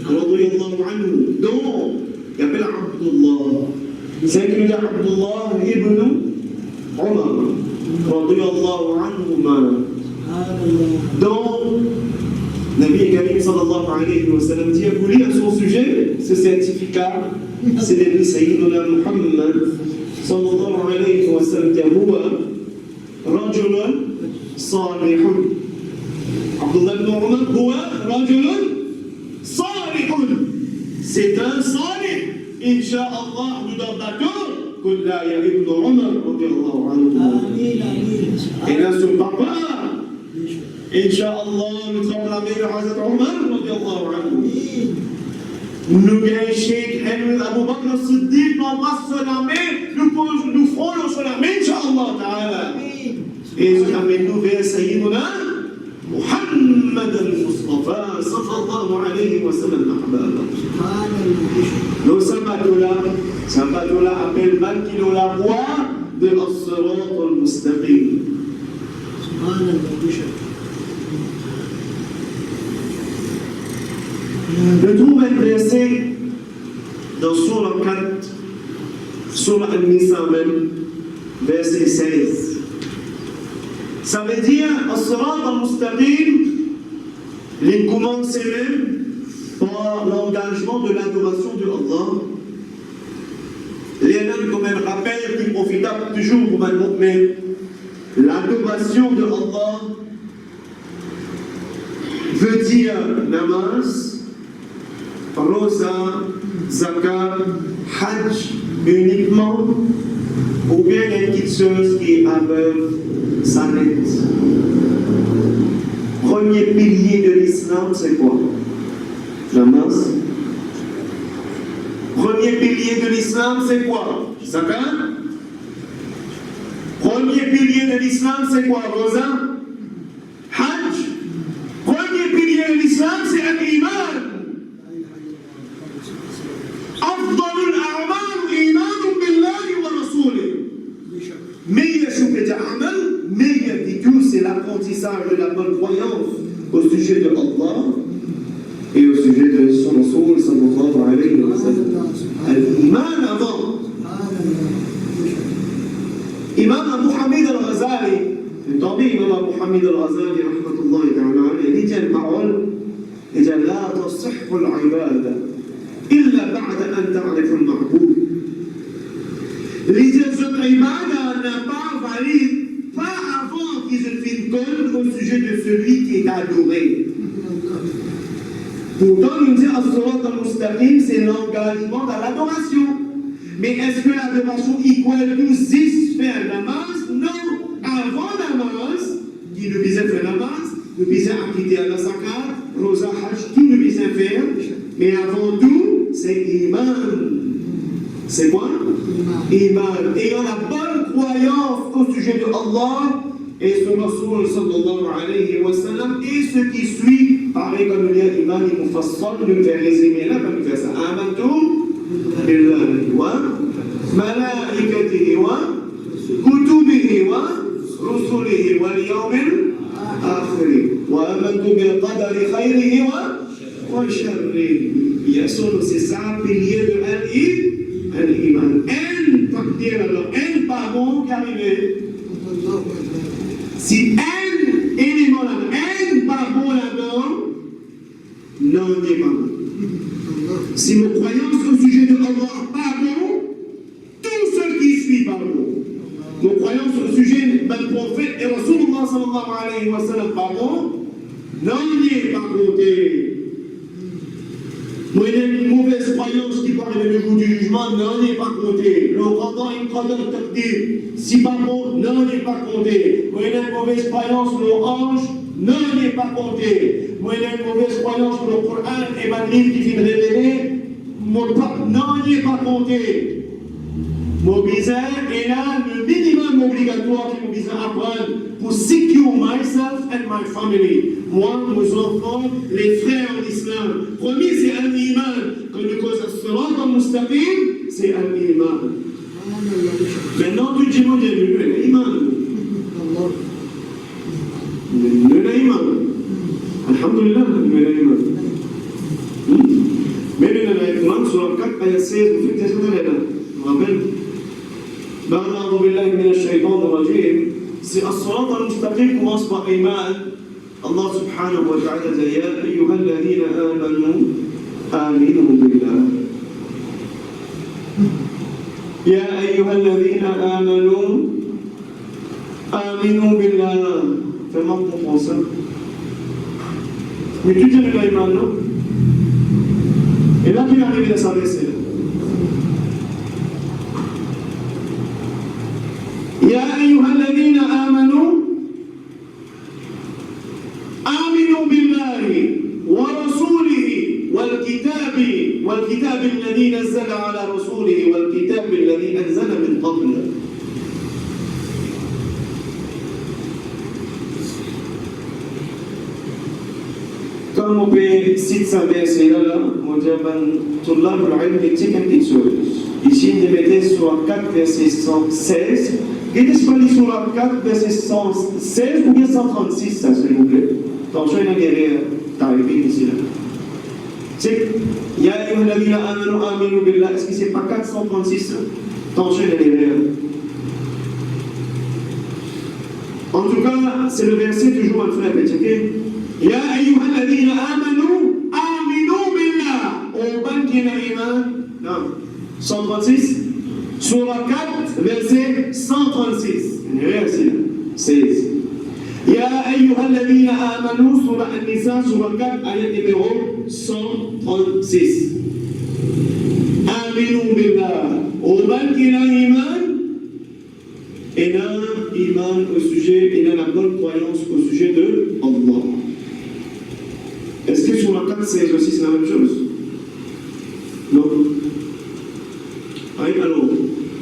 radiyallahu anhu, dont il appelle Abdullah. Sayyiduna Abdullah ibn Omar, radiyallahu anhu. Donc, Nabi Karim sallallahu alayhi wa sallam dit, vous lire à son sujet, ce certificat, c'est Nabi Sayyiduna Muhammad sallallahu alayhi wa sallam, qui est Rajulun Salihun. Abdullah ibn Umar, Huwa Rajulun Salihun. C'est un salih. Inch'Allah, nous sommes d'accord. Kulla ya ibn Umar, radiyallahu anhu. Et là, son papa, Inch'Allah, nous sommes la meilleure Hazrat Omar, radiyallahu anhu. Nous gagnons Cheikh Abu Bakr al-Siddiq, nous embrassons sur la main, nous frôlons sur la main, Inch'Allah ta'ala. Et nous amènons vers Sayyiduna Muhammad al-Mustafa, sallallahu alayhi wa sallam. Nous sommes bateau-là appelle mal qui nous la voie de As-Sirat al-Mustaqim. Je trouve un verset dans Surah 4, Surah Al-Nisa même, verset 16. Ça veut dire, As-Sirat al-Mustaqim, il commence même par l'engagement de l'adoration de Allah. Les gens comme un rappel qui profitable toujours pour un mu'min. L'adoration de Allah veut dire namaz, rosa, zakat, hajj uniquement, ou bien une petite chose qui est aveugle, s'arrête. Premier pilier de l'islam, c'est quoi? Namaz. Premier pilier de l'islam, c'est quoi? Zakat. Premier pilier de l'islam, c'est quoi? Rosa. Hajj. Premier pilier de l'islam, c'est l'iman. أفضل الأعمال إيمان بالله ورسوله. Meilleur chose d'amal, meilleur vécu, c'est l'apprentissage de la bonne croyance au sujet de Allah et au sujet de son Rasoul sallallahu alayhi wa sallam. L'iman avant. Imam Abu Hamid al-Ghazali, entendez Imam Abu Hamid al-Ghazali, rahmatullahi ta'ala, il dit une parole, il dit la tasihhu al-ibada illa ba'da an ta'rif al-ma'bud. Les autres ibada n'a pas valide, pas avant qu'ils aient fait une conne au sujet de celui qui est adoré. Pourtant, nous dit As-Sirat al-Mustaqim, c'est l'engagement dans l'adoration. Mais est-ce que l'adoration equal to 6 faire namaz? Non, avant namaz. quitter à la zakat, rosa, hajj, tout le bien faire. Mais avant tout, c'est iman. C'est quoi? Iman. Ayant la bonne croyance au sujet de Allah et son Rasoul sallallahu alayhi wa sallam et ce qui suit, pareil comme il y a iman et mufassal, nous faire résumer là, comme il fait ça. Amantu billahi wa malaikatihi wa kutubihi wa rusulihi wal yawmil akhir wa amantu bil qadari khayrihi wa sharrihi. Il y a solo c'est ça, pilier de l'iman. Un takdir alors, un pardon qui arrive. Si un élément là-dedans, un pardon là-dedans, non, n'est pas bon. Si nos croyances au sujet de Allah, pardon, tout ce qui suit, pardon. Nos croyances au sujet du prophète et Rasulullah sallallahu alayhi wa sallam, pardon, non, n'est pas compté. Moi, il y a une mauvaise croyance qui parle le jour du jugement, non, n'est pas compté. Le rendant une qadar taqdir, si par contre, non, n'est pas compté. Moi, il y a une mauvaise croyance le ange, non, n'est pas compté. Moi, il y a une mauvaise croyance le Coran et ma livre qui vient de révéler, non, n'est pas compté. Mon bizarre est là le minimum obligatoire que mon bizarre apprendre pour secure myself and my family. Moi, nos enfants, les frères en islam. Premier, c'est un iman. Quand nous causons sirat al-mustaqim, c'est un iman. Maintenant, tu dis, moi, j'ai le iman. Le iman. Alhamdulillah, le iman. Mais le iman, sur le 4, ayat 16, vous faites des choses là. Je me rappelle. أعوذ بالله من الشيطان الرجيم. الصراط المستقيم commence par iman. Allah subhanahu wa ta'ala dit يا أيها الذين آمنوا آمنوا بالله. يا أيها الذين آمنوا آمنوا بالله. Fais-moi comprendre ça. Mais tu dis l'iman, non? Et là, tu es arrivé à sa verset. يا أيها الذين آمنوا آمنوا بالله ورسوله والكتاب الذي نزل على رسوله والكتاب الذي أنزل من قبل. Comme on peut citer ça verset là, on dit tout là pour la petite chose. Ici, il mettait sur 4 verset 116. Qu'est-ce qu'on lit sur la 4, verset 116 ou bien 136, ça, s'il vous plaît? Attention, il y a derrière, t'arrives ici, là. C'est, Ya ayyuha alladhina amanu aminu billah. Est-ce que c'est pas 436? Attention, il y a derrière. En tout cas, c'est le verset toujours un frère, ok? Ya ayyuha alladhina amanu aminu billah. Au ban qui est iman? Non. 136? Surah 4, verset 136. Verset 16. Ya ayyuha alladhina amanu, Surah An-Nisa, Surah 4, ayat numéro 136. Aminu billah. Oban qui a iman, et a iman au sujet, il a la bonne croyance au sujet de Allah. Est-ce que Surah 4, c'est aussi la même chose? Non. Alors,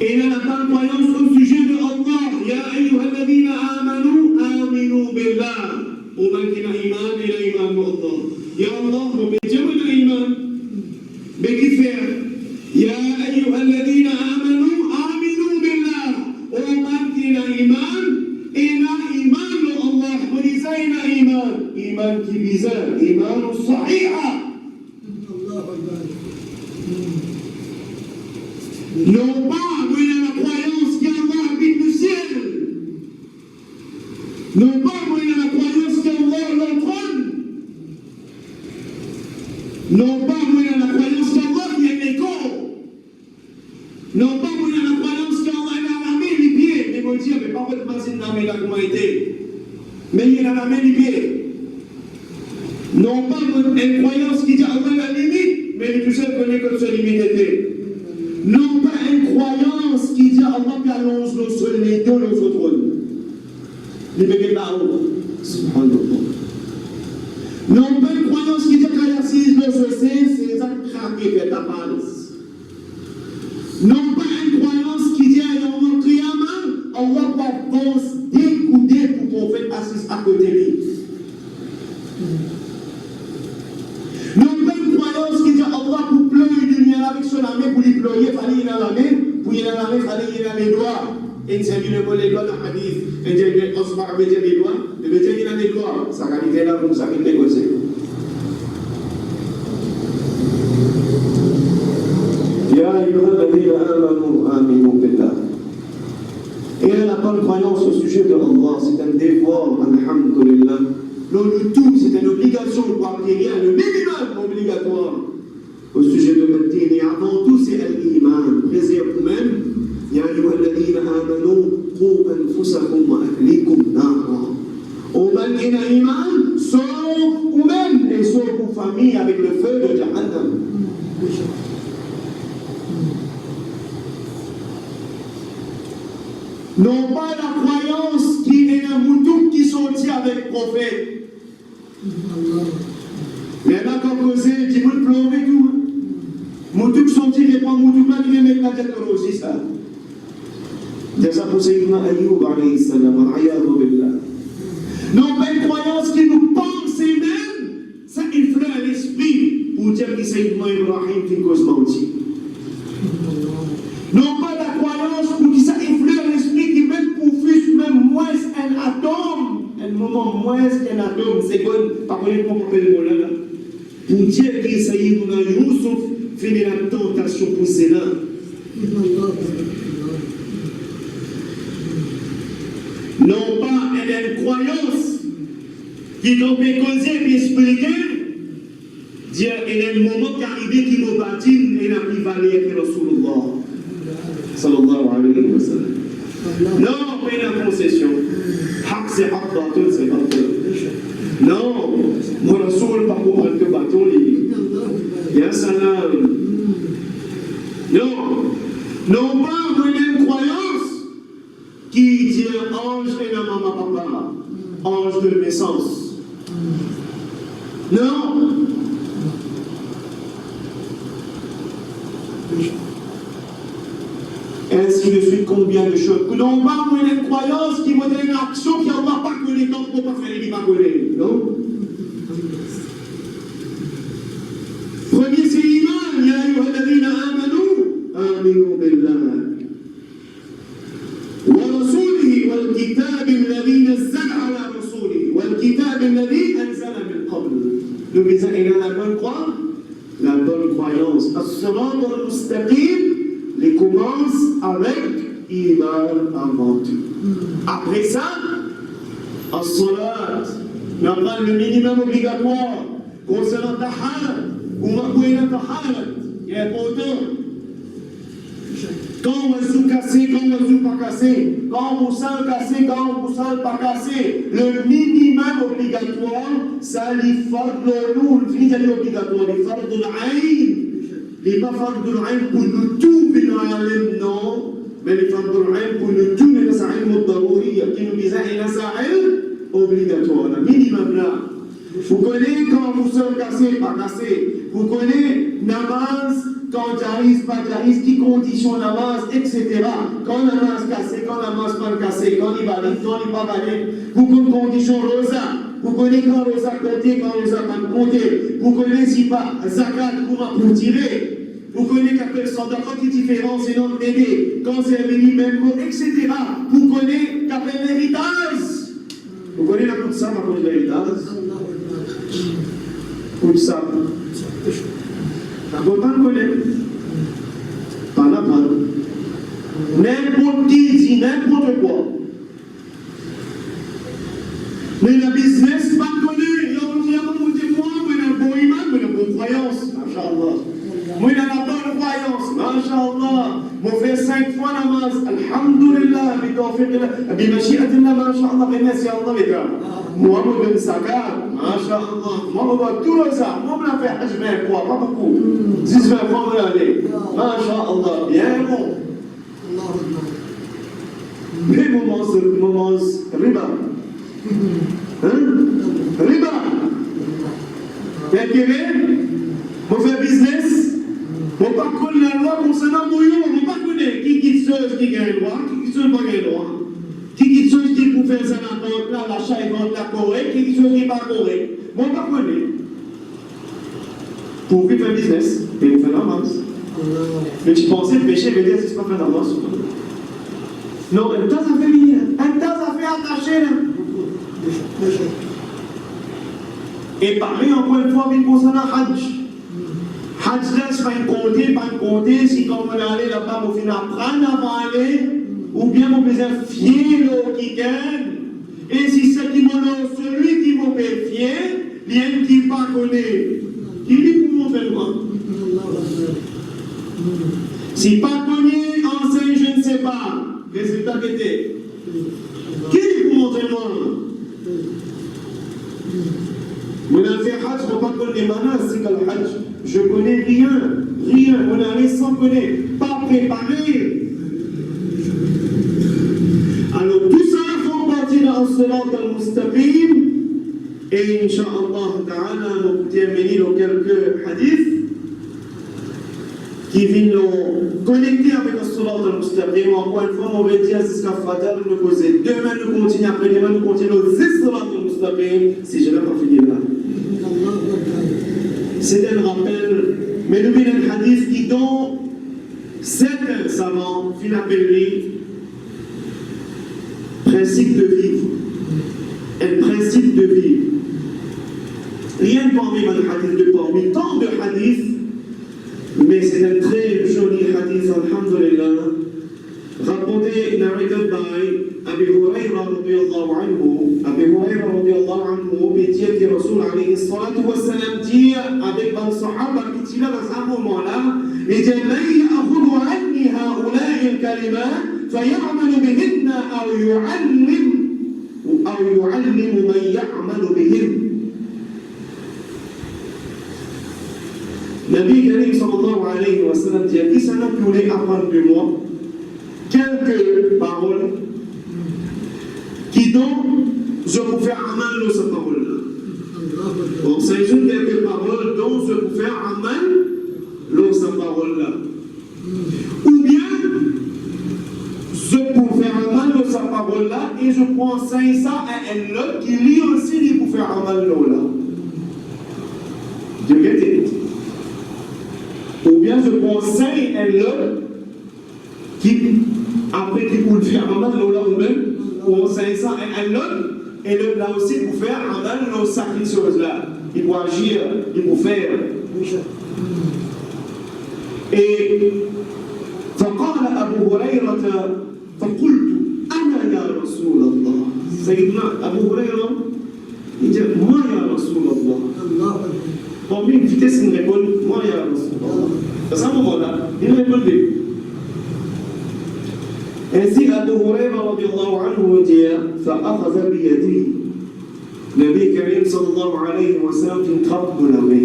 il a la bonne croyance au sujet de Allah. Ya ayyuha alladhina amanu aminu billah. Oman qui a iman, il a iman de Allah. Ya Allah, mon métier, il a iman. Mais qui fait? Ya ayyuha alladhina amanu aminu billah. Oman qui a iman, il a iman de Allah. On dit ça, il a iman. Iman qui bizarre, iman sahiha. Non pas, moi il a la croyance qu'Allah habite le ciel. Non pas, moi il a la croyance qu'Allah l'entrône. Non pas, moi il a la croyance qu'Allah il y a les corps. Non pas, moi il a la croyance qu'Allah il a la main les pieds. Mais mon Dieu, mais pas votre machine dans la comment été. Mais il a la main les pieds. Non pas, une croyance qui dit Allah la limite, mais tout seul connaît comme sa limite était. Non pas une croyance qui dit Allah qui annonce le sol les deux le trône. Les bébés là-haut. Subhanallah. qui fait ta passe. Non pas une croyance qui dit à Yom Kiyama, Allah va penser découdé pour qu'on fasse assis à côté de lui. Non pas une croyance qui dit Allah pour pleurer du mien avec son armée, pour lui pleurer, il fallait y aller dans l'armée, pour y aller dans l'armée, il fallait y aller dans les doigts. Et il s'est vu le mot les doigts dans le hadith. Et il dit, on se parle de les doigts, le métier il a les doigts. Sa qualité là, vous savez négocier. Ya ayyuhalladhina amanu aminu billah. Et la bonne croyance au sujet de Allah, c'est un devoir, alhamdulillah. Le tout, c'est une obligation de pouvoir acquérir, le minimum obligatoire au sujet de Madine. Et avant tout, c'est l'iman. Plaisir vous-même. Ya ayyuhalladhina amanu qu anfusakum wa ahlikum nara. Au man qui a iman, sauf vous-même et sauf vos familles avec le feu de Jahannam. Non pas la croyance qui est un mouton qui sortit avec le prophète. Il y en a qui ont causé, qui veulent pleurer tout. Mouton qui sortit, il prend mouton là, il met la tête aussi ça. C'est ça pour Sayyidina Ayyub alayhi salam, al-ayadu billah. Non pas une croyance qui nous pense même, ça influe l'esprit pour dire que Sayyidina Ibrahim qui cause menti. Non pas la croyance pour que ça influe l'esprit qui même pour fût même moins un atome, un moment moins qu'un atome, c'est bon, par contre, on peut le mot là, pour dire que Sayyidina Youssouf fait la tentation pour cela. Non pas une croyance qui doit causer et expliquer, dire il y a un moment qui arrive qui nous bâtit et n'a plus valeur que Rasulullah. Sallallahu alayhi wa sallam. Non, pas une concession. Haq c'est haq, batul c'est batul. Non, mon Rasoul par contre que batul ya salam. Non pas une croyance qui dit ange et la maman papa, ange de naissance. Non. Ainsi de suite, combien de choses. Non pas une croyance qui modèle une action qui n'en va pas que les temps pour pas faire les limacolés. Non. Premier c'est l'iman. Ya ayyuhalladhina amanu aminu billah. ورسوله والكتاب الذي نزل على رسوله والكتاب الذي أنزل من قبل. Nous disons, il y a la bonne croix, la bonne croyance. As-sirat al-mustaqim, les commence avec iman avant tout. Après ça, as-salat, on le minimum obligatoire concernant tahara, ou maqouina tahara, il est important. Quand on va cassé, quand on va pas cassé, quand on va cassé, quand on va pas cassé, le minimum obligatoire, ça les fardul, le finit obligatoire, les fardul aïn, les pas fardul aïn pour nous tout venir non, mais les fardul aïn pour nous tout les sa'il muddarouri, qui nous disent il y a sa'il obligatoire, le minimum là. Vous connaissez quand vous sommes cassé, pas cassé, vous connaissez namaz, quand j'arrive, pas j'arrive, qui condition namaz, etc. Quand namaz cassé, quand namaz pas cassé, quand il valide, quand il pas valide. Vous connaissez condition rosa. Vous connaissez quand rosa compter, quand rosa pas compter. Vous connaissez si pas zakat pour tirer. Vous connaissez qu'après le standard, quand il est différent, c'est non d'aider. Quand c'est un même mot, etc. Vous connaissez qu'après l'héritage. Vous connaissez la coup de ça, ma l'héritage. Coup de ça. Vous ne connaissez pas la parole. N'importe qui dit n'importe quoi. Mais le business, pas connu. Il y a un moi, un bon iman, une bonne croyance. Masha'Allah. Moi, j'ai la bonne croyance. Masha'Allah. Moi, je fais 5 fois namaz. Alhamdulillah. Bimashi'atillah, Masha'Allah. Merci Allah. Moi, je donne zakat. Masha'Allah. Moi, je dois tout le ça. Moi, je fais hajj 20 fois, pas beaucoup. 10-20 fois, je vais aller. Masha'Allah. Bien bon. Mais moment riba. Riba. Quelqu'un veut faire business, On ne pas connaître la loi concernant Moyo, on ne pas connaître qui seul qui gagne le droit, qui seul pas gagne le droit. Qui seul qui pour faire ça dans la l'achat et vendre la Corée, qui seul qui pas Corée. On ne pas connaître. Pour vivre un business, et vous faites l'avance. Mais tu pensais le péché veut dire que c'est pas faire l'avance. Non, un tas à faire venir, un tas à faire attacher là. Et parler encore une fois, mais concernant Hajj. Hajj là, c'est pas une compter, si comme on allait là-bas, on finit apprendre avant aller, ou bien on faisait fier l'eau qui gagne. Et si c'est qui m'honore, celui qui m'a fait fier, bien qui pas connaît. Qui dit pour mon faire quoi? Si pas connu, enseigne, je ne sais pas. Résultat qui était. Qui dit pour mon faire moi? On a fait Hajj, on ne pas connaître les manas, c'est qu'à le Hajj. Je connais rien. On allait sans connaître, pas préparé. Alors tout ça font partie dans ce Sirat al-Mustaqim. Et Inch'Allah Ta'ala, nous terminons quelques hadiths qui viennent nous connecter avec le Sirat al-Mustaqim. Encore une fois, on va dire c'est ce qu'a fait nous causer. Demain, nous continuons, après-demain, nous continuons le Sirat al-Mustaqim, si je n'ai pas fini là. C'est un rappel, mais nous avons un hadith qui dont certains savants finissent appelé principe de vivre. Un principe de vivre. Rien parmi un hadith de parmi tant de hadiths, mais c'est un très joli hadith, alhamdulillah, raconté, narrated by Abi Huraira radiyallahu anhu. Abi Huraira radiyallahu anhu, métier que Rasoul alayhi salatu wa salam dit avec un sahaba qui était là dans ce moment-là, il dit من يأخذ عني هؤلاء الكلمات فيعمل بهن أو يعلم من يعمل بهن. Nabi Karim sallallahu alayhi wa sallam dit qui ça n'a pu apprendre de moi quelques paroles qui dont je peux faire amal de cette parole-là. Donc c'est juste quelques paroles dont je peux faire amal de cette parole-là. Ou bien je peux faire amal de cette parole-là et je peux enseigner ça à un autre qui lui aussi dit pour faire amal de là. Dieu guette. Ou bien je conseille un autre qui, après qu'il peut faire amal de là ou même, ou enseigne ça à un autre, et l'autre là aussi pour faire amal de cette chose-là. Il peut agir, il peut faire. Et فقال أبو هريرة فقلت أنا يا رسول الله. سيدنا أبو هريرة il dit moi يا رسول الله. Bon, lui, une vitesse, il répond moi يا رسول الله. À ce moment-là, il répondait. Ainsi, Abu Huraira radiyallahu anhu dit فأخذ بيدي. Nabi Karim sallallahu alayhi wa sallam fait une trappe mon ami.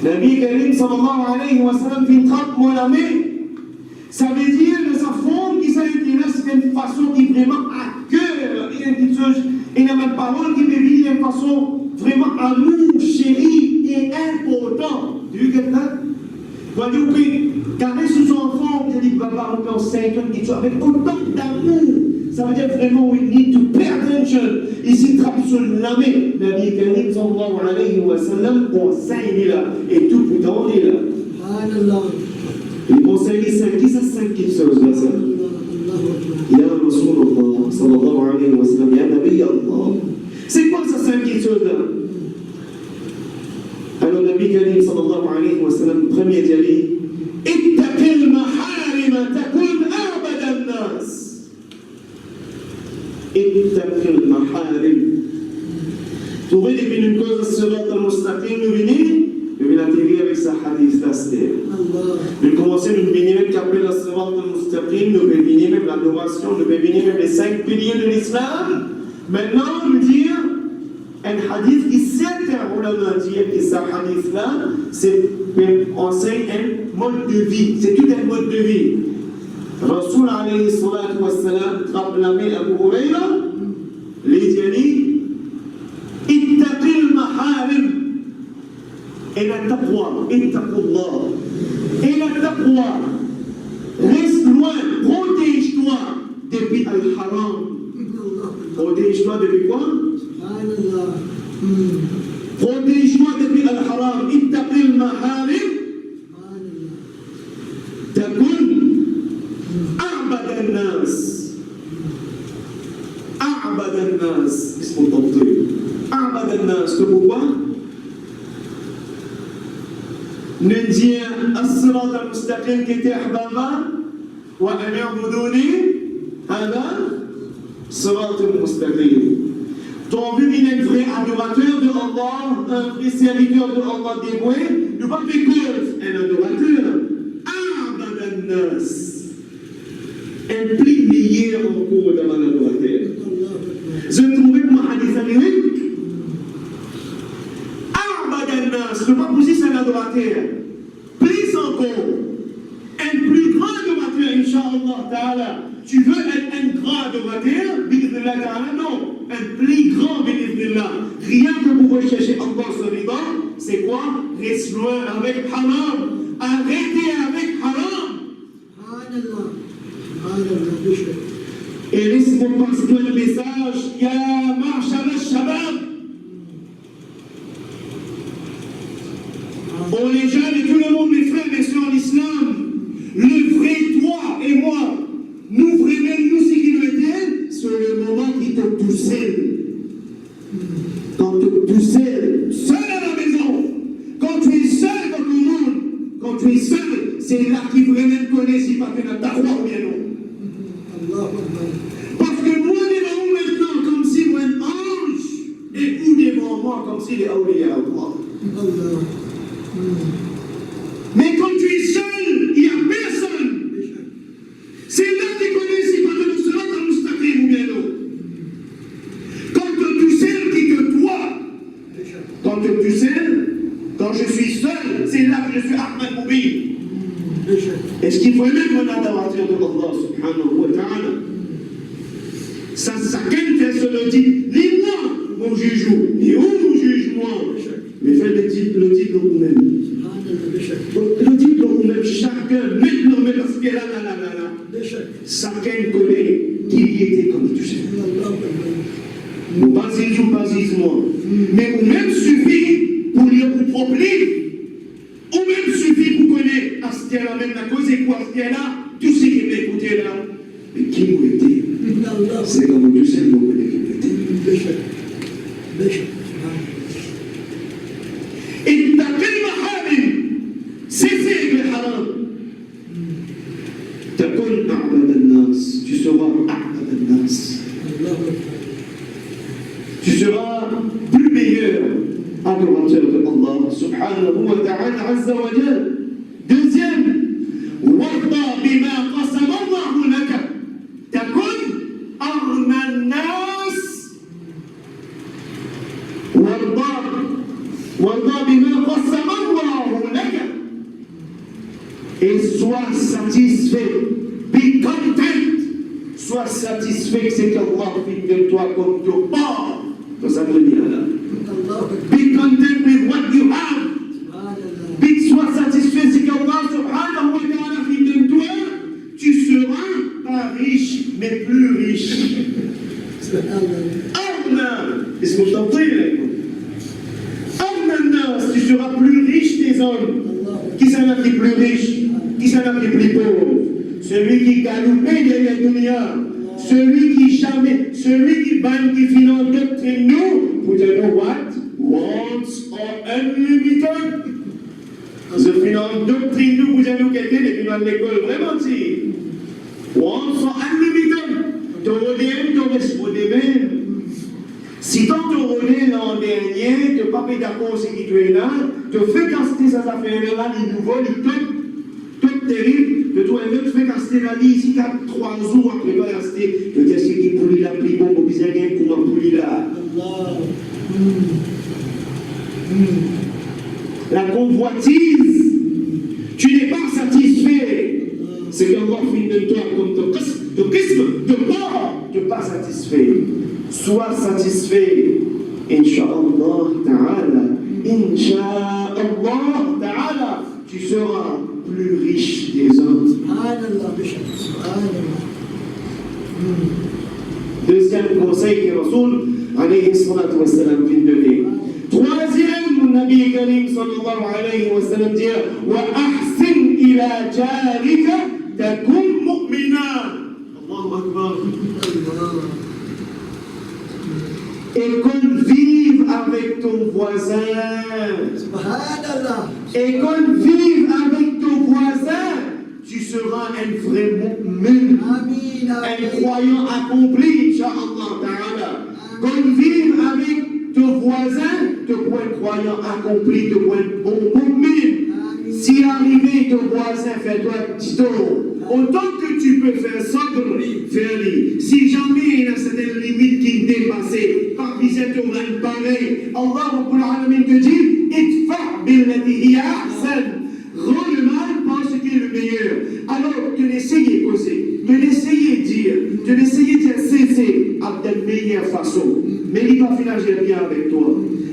Nabi Karim sallallahu alayhi wa sallam fait une trappe mon ami. Ça veut dire de sa forme qui s'intéresse d'une façon qui vraiment à cœur et une parole qui me dit d'une façon vraiment amour, chérie et important. Tu vois quelqu'un? Voyez-vous que carré sous son enfant, qui dit papa, on peut en 5 ans, qui avec autant d'amour. Ça veut dire vraiment we need to pay attention. Ici, trappe sur l'âme. Nabi Karim sallallahu alayhi wa sallam conseille là et tout pour t'en dire là. Il conseille qui ça 5 choses là ça. Ya Rasulullah sallallahu alayhi wa sallam, ya Nabi Allah. C'est quoi ça 5 choses là? Alors Nabi Karim sallallahu alayhi wa sallam, premier dit ittaqil maharim takun abada an-nas. Ittaqil maharim. Trouvez depuis une cause sur le Mustaqim, nous venons atterrir avec sa hadith là, c'était. Nous commençons, nous venons même qu'après la Sirat al-Mustaqim, nous venons même l'adoration, nous venons même les 5 piliers de l'islam. Maintenant, nous dire un hadith qui certains ulama disent que ce hadith là, c'est enseigne un mode de vie, c'est tout un mode de vie. Rasoul alayhi salatu wa salam, rappelez Abu Huraira, les dit ittaqil maharim. Et la taqwa, ittaqullah. Reste loin, protège-toi depuis Al-Haram. Protège-toi depuis quoi? Protège-toi depuis Al-Haram. Ittaqil maharim. Takun a'bad al-nas. A'bad al-nas. Ismu tabtil. A'bad al-nas. Pourquoi? ندي الصراط المستقيم كي أحبابا وأن يعبدوني هذا صراط المستقيم. Tu as envie d'être un vrai adorateur de Allah, un vrai serviteur de Allah dévoué, ne pas faire que un adorateur. Abad al-nas. Implique lié en cours de un adorateur. Je trouvais que mon hadith amérique. Abad al-nas, ne pas pousser un adorateur. Plus encore, un plus grand adorateur, Inch'Allah Ta'ala. Tu veux être un grand adorateur, B'idhnillah Ta'ala, non. Un plus grand, B'idhnillah. Rien que pour rechercher Allah solidement, c'est quoi? Reste loin avec haram. Arrêtez avec haram. Et laisse-moi passer le message. Ya Ma'shar al-Shabab. Oh les jeunes et tout le monde, mes frères et sœurs en islam, le vrai toi et moi, nous vraiment, nous ce qui nous était, c'est le moment qui te poussait. Quand tu es tout seul, seul à la maison, quand tu es seul dans le monde, quand tu es seul, c'est là qui vraiment connaît si pas tu n'as ta foi ou bien non. Parce que moi, devant vous maintenant, comme si moi un ange, et vous devant moi, comme si les awliya Allah. Mais quand tu es seul, il n'y a personne. C'est là que tu connais si pas de cela dans le mustaqim ou bien non. Quand tu es seul, qui te toi. Quand tu es seul, quand je suis seul, c'est là que je suis Ahmad Moubi. Est-ce qu'il faut même un adorateur de Allah subhanahu wa ta'ala? Ça, chacun fait ce le dit. Ni moi, mon juge, ni où mon juge-moi. Mais faites le titre vous-même. Le titre vous-même, chacun, maintenant, mais parce que là, chacun connaît qui y était comme tu sais. Vous basez ou basez-moi. Mais vous-même suffit pour lire pour propre livre. Vous-même suffit pour connaître à ce qu'elle a même la cause et quoi ce qu'elle a, tout ce qui m'a écouté là. Mais qui vous était? C'est comme tu sais, vous connaissez qui vous était. Et ta kalma harim, c'est le haram. Takun a'bad al-nas, tu seras a'bad al-nas. Tu seras plus meilleur adorateur de Allah subhanahu wa ta'ala azza wa jal. Deuxième, warda bima qasama Allahu laka. Takun aghna al-nas. Warda bima qasama Allahu laka. Et sois satisfait. Be content. Sois satisfait que c'est qu'Allah fait de toi comme tu pars. Ça veut dire là. Be content with what you have. Sois satisfait c'est qu'Allah subhanahu wa ta'ala fait de toi. Tu seras pas riche, mais plus riche. Arna. Est-ce que vous entendez? Tu seras plus riche des hommes. Qui s'en a qui plus riche? Qui s'en a qui plus pauvre? Celui qui galoupait derrière dunya. Celui qui jamais, celui qui banne, qui finance doctrine nous, vous you know what? Wants are unlimited. The finance doctrine nous, vous avez quelqu'un qui est dans l'école vraiment si. Wants are unlimited. Ton rodéen, ton responsable. Si ton rodéen l'an dernier, tu n'es pas d'accord ce qui tu es là, tu fais caster ces affaires-là, les nouveaux, les tout terrible, de toi et même fais caster la vie ici, 3 jours après le caster, tu dis ce qui poulie la plus bon, vous avez rien pour poulie là. La convoitise, tu n'es pas satisfait. C'est qu'Allah fait de toi comme ton qism, de mort, tu n'es pas satisfait. Sois satisfait, Inch'Allah Ta'ala. Inch'Allah Ta'ala, tu seras plus riche des hommes. Deuxième conseil que Rasoul alayhi salatu wa sallam vient de donner. Troisième, Nabi Karim sallallahu alayhi wa sallam dit wa ahsin ila jarika takun mu'mina. Allahu Akbar. École vive avec ton voisin. École vive avec ton voisin. Tu seras un vrai mu'min. Un croyant accompli, Inch'Allah Ta'ala. Convive avec ton voisin, tu pourras un croyant accompli, tu pourras un bon mu'min. Si arrivé ton voisin, fais-toi petit tour. Autant que tu peux faire sobre, fais-le. Si jamais il y a certaines limites qui dépassent, par visite au règne pareil, Allah Rabbul Alamin te dit, idfa' billati hiya ahsan. Rends le mal par ce qui est le meilleur. Alors, de l'essayer causer, de l'essayer dire, de l'essayer dire cesser à de meilleure façon. Mais il va finir bien avec toi.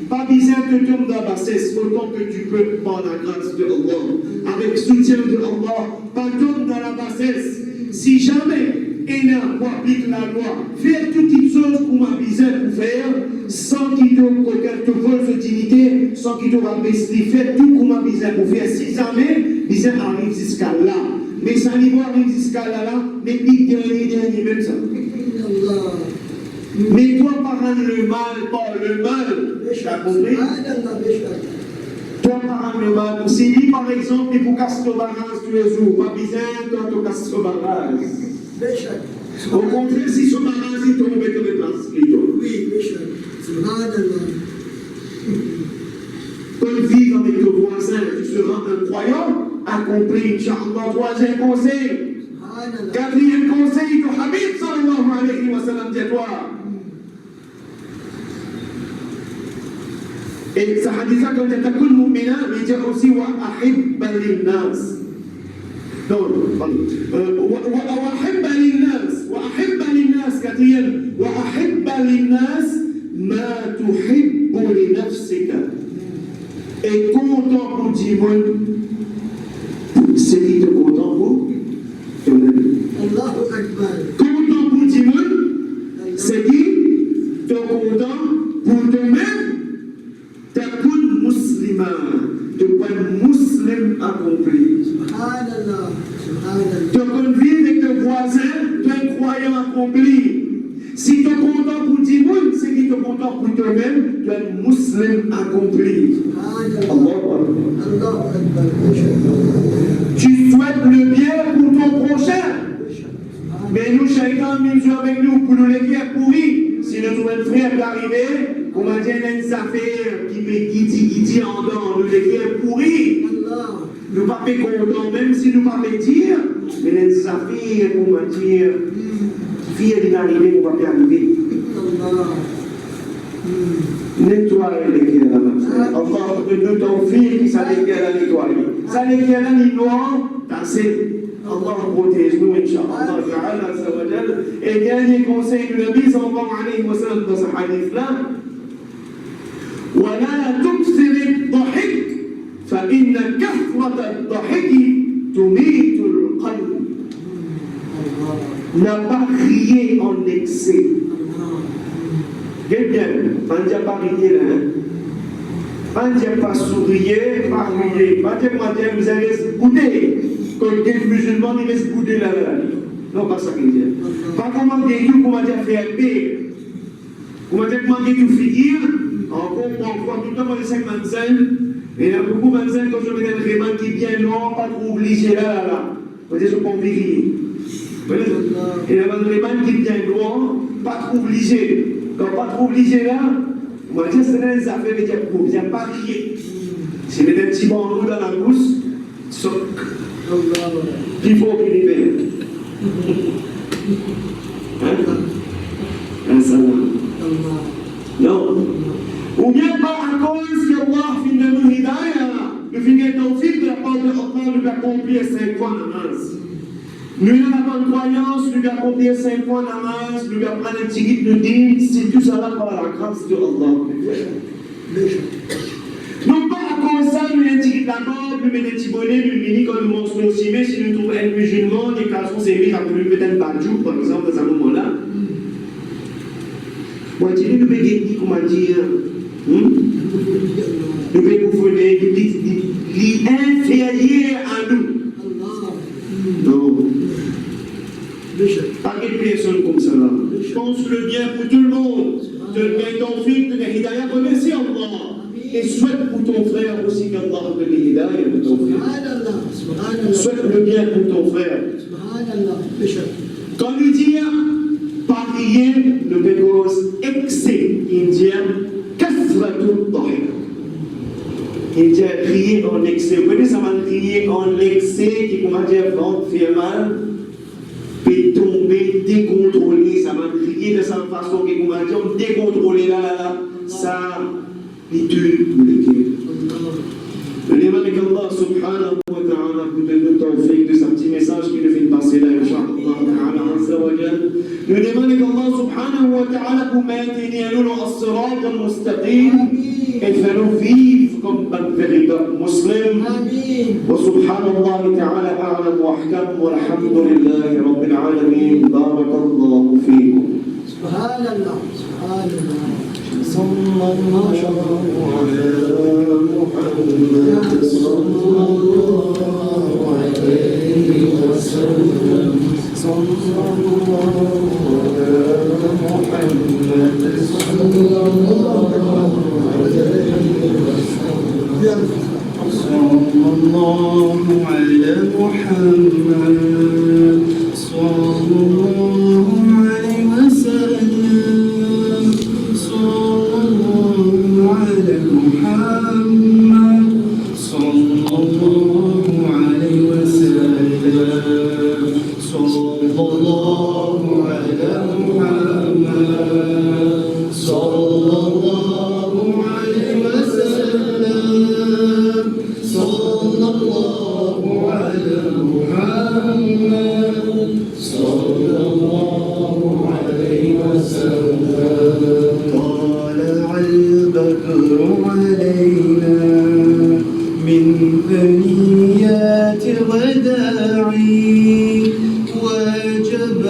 Pas besoin de tomber dans la bassesse, autant que tu peux par la grâce de Allah. Avec le soutien de Allah, pas tomber dans la bassesse. Si jamais il y a un applique la loi, fais toutes les choses qu'on m'a besoin de faire, sans qu'il te vole cette dignité, sans qu'il te rabaisse, fais tout qu'on m'a besoin de faire. Si jamais, besoin arrive jusqu'à là. Mais ça niveau arrive jusqu'à là, mais il dernier même ça. Mais toi, par le mal, pas le mal. Tu as compris? Toi, par le mal. Si lui, par exemple, il faut casser le barrage tous les jours, pas besoin, toi, tu casses le barrage. Au contraire, si ce barrage, il tombe, tu le places. Oui, pour vivre avec ton voisin, tu seras un croyant accompli, Inch'Allah. Troisième conseil. Quatrième conseil de Habib sallallahu alayhi wa sallam, dis-toi. Et ça a dit ça quand il y a takun mu'mina, il dit aussi wa ahibba lin-nas. Donc, wa ahibba lin-nas, wa ahibba lin-nas, quatrième, wa ahibba lin-nas ma tuhibbu li nafsika. Et content pour Dimon, c'est qui te content pour ton ami. Content pour Dimon, c'est qui te content pour toi-même. Takun muslima, tu es un musulman accompli. Tu convives avec ton voisin, tu es un croyant accompli. Si tu es content pour Dimon, c'est qui te content pour toi-même, tu es un musulman accompli. Tu souhaites le bien pour ton prochain. Mais nous, chacun, nous sommes avec nous pour nous les faire pourris. Si notre frère est arrivé, comment dire, il y a une affaire qui dit en dehors, nous les faire pourris. Nous ne sommes pas contents, même si nous ne pouvons pas dire, mais il y a une affaire, comment dire, qui vient d'arriver, on ne va pas arriver. Nettoyer les cœurs là-bas. Encore de nous ton fils qui s'en est à nettoyer. Ça les cœurs là, ils doivent tasser. Allah protège nous, Inch'Allah. Et dernier conseil de Nabi sallallahu alayhi wa sallam dans ce hadith-là. ولا تكثر الضحك فإن كثرة الضحك تميت القلب. N'a pas crié en excès. Bien, on ne dit pas rire là. On ne dit pas sourire, pas rire. On ne dit vous allez se bouder. Quand les musulmans, ils restent bouder là. Non, pas ça qu'il dit. Pas comment dire tout, comment dire faire paix. Comment dire tout figure. Encore, on voit tout le temps dans les 5 manzans. Et il y a beaucoup de manzans, quand je mets un réman qui est bien long, pas trop obligé là. On dit, je peux en vérifier. Et il y a un réman qui est bien long, pas trop obligé. Quand pas trop obligé là, on va dire c'est des affaires qui ne viennent pas crier. Si met un petit bandeau dans la bouche, soc. Il faut qu'il y ait. Un salam. Non. Ou bien pas à cause qu'Allah finit de nous hidayah, de finir tawfiq de la part de Allah, nous accomplir 5 fois namaz. Nous avons la bonne croyance, nous avons accompli 5 fois namaz, nous avons pris un petit guide de dîme, c'est tout ça là par la grâce de Allah. Non pas à cause de ça, nous un petit d'accord, plus mettre un petit bonnet, plus mini quand nous mentionnons aussi, mais si nous trouvons un musulman, les garçons servir à plus mettre un badjou, par exemple, dans ce moment-là. Moi, je dis, nous pouvons dire, comment dire, nous pouvons gouverner, l'inférieur à nous. Non. Pas une personne comme ça là. Je pense le bien pour tout le monde. De bien ton fils, de l'hidayah, remercie Allah. Et souhaite pour ton frère aussi qu'Allah te l'hidayah pour ton frère. Souhaite le bien pour ton frère. Quand nous disons pas rien, nous devons excès. Il dit kasratul dhahik. Il dit crier en excès. Vous voyez ça va crier en excès qui comment dire fait mal. Puis tomber, décontrôler, ça va crier de cette façon qui comment dire décontrôler là, ça les tue le cœur. Le demande qu'Allah subhanahu wa ta'ala vous donne le tawfiq de ce petit message qui nous fait passer là, Inch'Allah ta'ala azza wa jal. Le demande qu'Allah subhanahu wa ta'ala vous maintenir nous dans as-sirat al-mustaqim et faire nous vivre comme un véritable musulman. Wa subhanallah ta'ala a'lam wa ahkam walhamdulillahi rabbil alamin. Barakallahu fiikum. Subhanallah. Subhanallah. صلى الله على محمد صلى الله عليه وسلم صلى الله على محمد صلى الله عليه وسلم صلى الله على محمد صلى الله عليه وسلم على محمد صلى الله عليه وسلم صلى الله على محمد صلى الله عليه وسلم صلى الله على محمد صلى الله عليه وسلم طلع البدر علينا من ثنيات وداعي وجب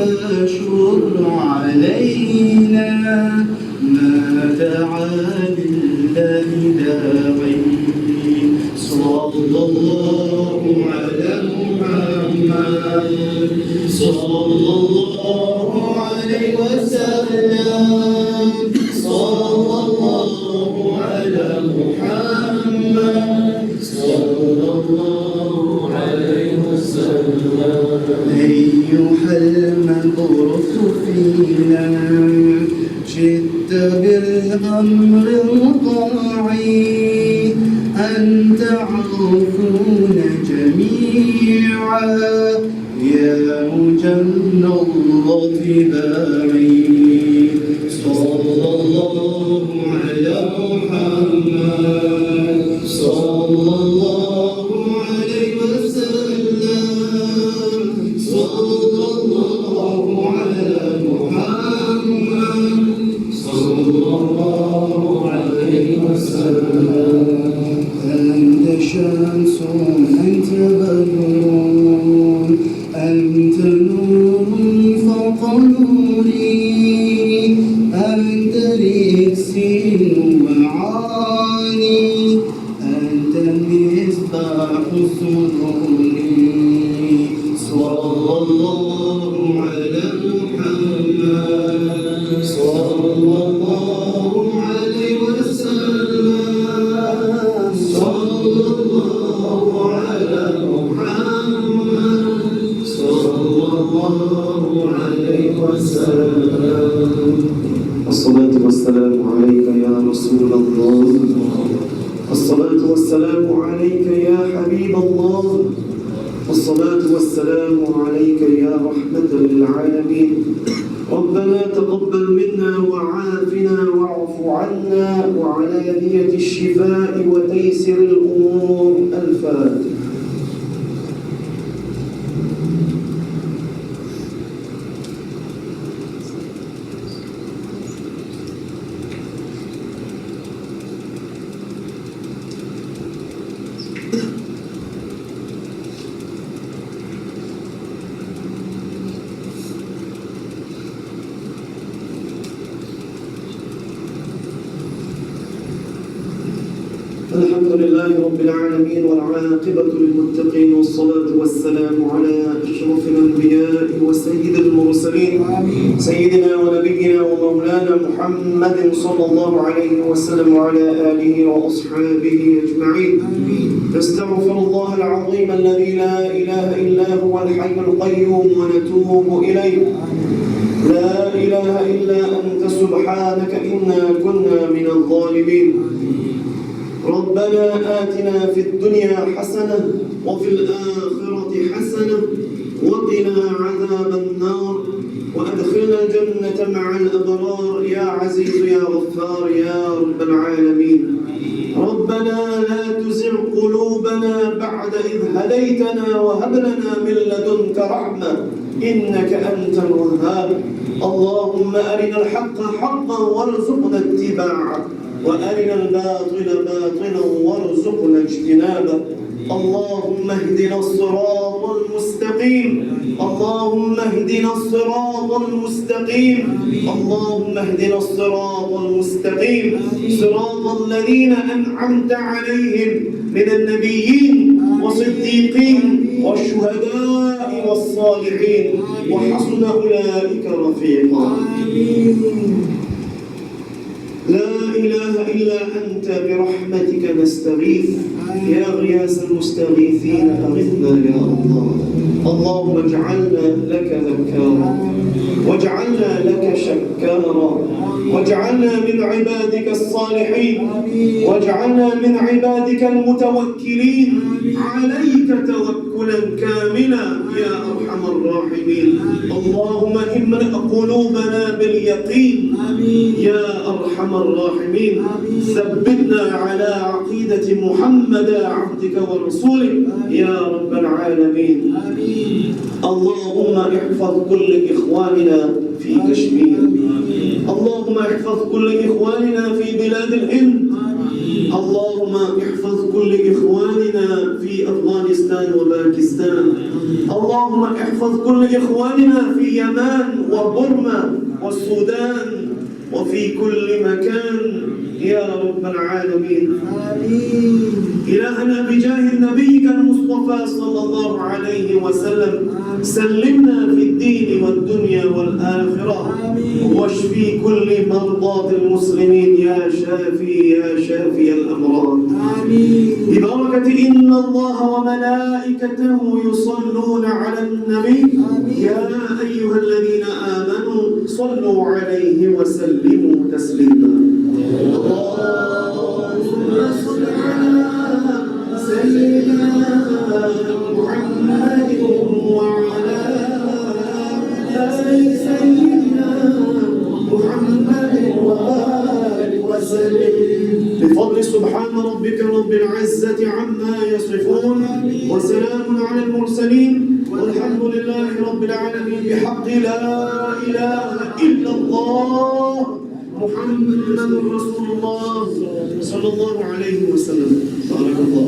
الشكر علينا ما دعا لله داعي صلى الله على محمد صلى الله عليه وسلم صلى الله على محمد صلى الله عليه وسلم أيها المبعوث فينا جد بالأمر المطاع أنت عفون جميعا يا مجن الله باعي صلى الله على محمد صلى الله عليه وسلم صلى الله على محمد صلى الله عليه وسلم أنت شمس أنت بدر أنت نور فوق نوري أنت ركسين ومعاني أنت مصباح سروري صلى الله على محمد صلى الله عليه وسلم صلى الله على محمد صلى الله عليه وسلم الصلاة والسلام عليك يا رسول الله الصلاة والسلام عليك يا حبيب الله الصلاة والسلام عليك يا رحمة للعالمين ربنا تقبل منا وعافنا واعف عنا وعلى نية الشفاء وتيسر الأمور الفاتحة. الحمد لله رب العالمين والعاقبة للمتقين والصلاة والسلام على أشرف الأنبياء وسيد المرسلين سيدنا ونبينا ومولانا محمد صلى الله عليه وسلم وعلى آله وأصحابه أجمعين. نستغفر الله العظيم الذي لا إله إلا هو الحي القيوم ونتوب إليه. لا إله إلا أنت سبحانك إنا كنا من الظالمين. ربنا آتنا في الدنيا حسنة وفي الآخرة حسنة وقنا عذاب النار وأدخلنا الجنة مع الأبرار يا عزيز يا غفار يا رب العالمين. ربنا لا تزغ قلوبنا بعد إذ هديتنا وهب لنا من لدنك رحمة إنك أنت الوهاب. اللهم أرنا الحق حقا وارزقنا اتباعه وأرنا الباطل باطلا وارزقنا اجتنابه. اللهم اهدنا الصراط المستقيم. اللهم اهدنا الصراط المستقيم. اللهم اهدنا الصراط المستقيم صراط الذين أنعمت عليهم من النبيين والصديقين والشهداء والصالحين وحسن أولئك رفيقا. لا إله إلا أنت برحمتك نستغيث يا غياث المستغيثين أغثنا يا الله. اللهم اجعلنا لك ذكارا واجعلنا لك شكارا واجعلنا من عبادك الصالحين واجعلنا من عبادك المتوكلين عليك توكلا كاملا يا أرحم الراحمين. اللهم املأ قلوبنا باليقين يا أرحم الراحمين. ثبتنا على عقيدة محمد عبدك ورسولك يا رب العالمين. اللهم احفظ كل إخواننا في كشمير. اللهم احفظ كل إخواننا في بلاد الهند. اللهم احفظ كل إخواننا في أفغانستان وباكستان. اللهم احفظ كل إخواننا في يمن وبرما والسودان وفي كل مكان يا رب العالمين. إلهنا بجاه نبيك المصطفى صلى الله عليه وسلم سلمنا في الدين والدنيا والآخرة واشفي كل مرضى المسلمين يا شافي الأمراض. ببركة إن الله وملائكته يصلون على النبي يا أيها الذين آمنوا صلوا عليه وسلموا تسليما. اللهم صل على سيدنا محمد وعلى آل سيدنا محمد وآله وسلم. بفضل سبحان ربك رب العزة عما يصفون وسلام على المرسلين والحمد لله رب العالمين بحق لا إله إلا الله محمد رسول الله صلى الله عليه وسلم. بارك الله.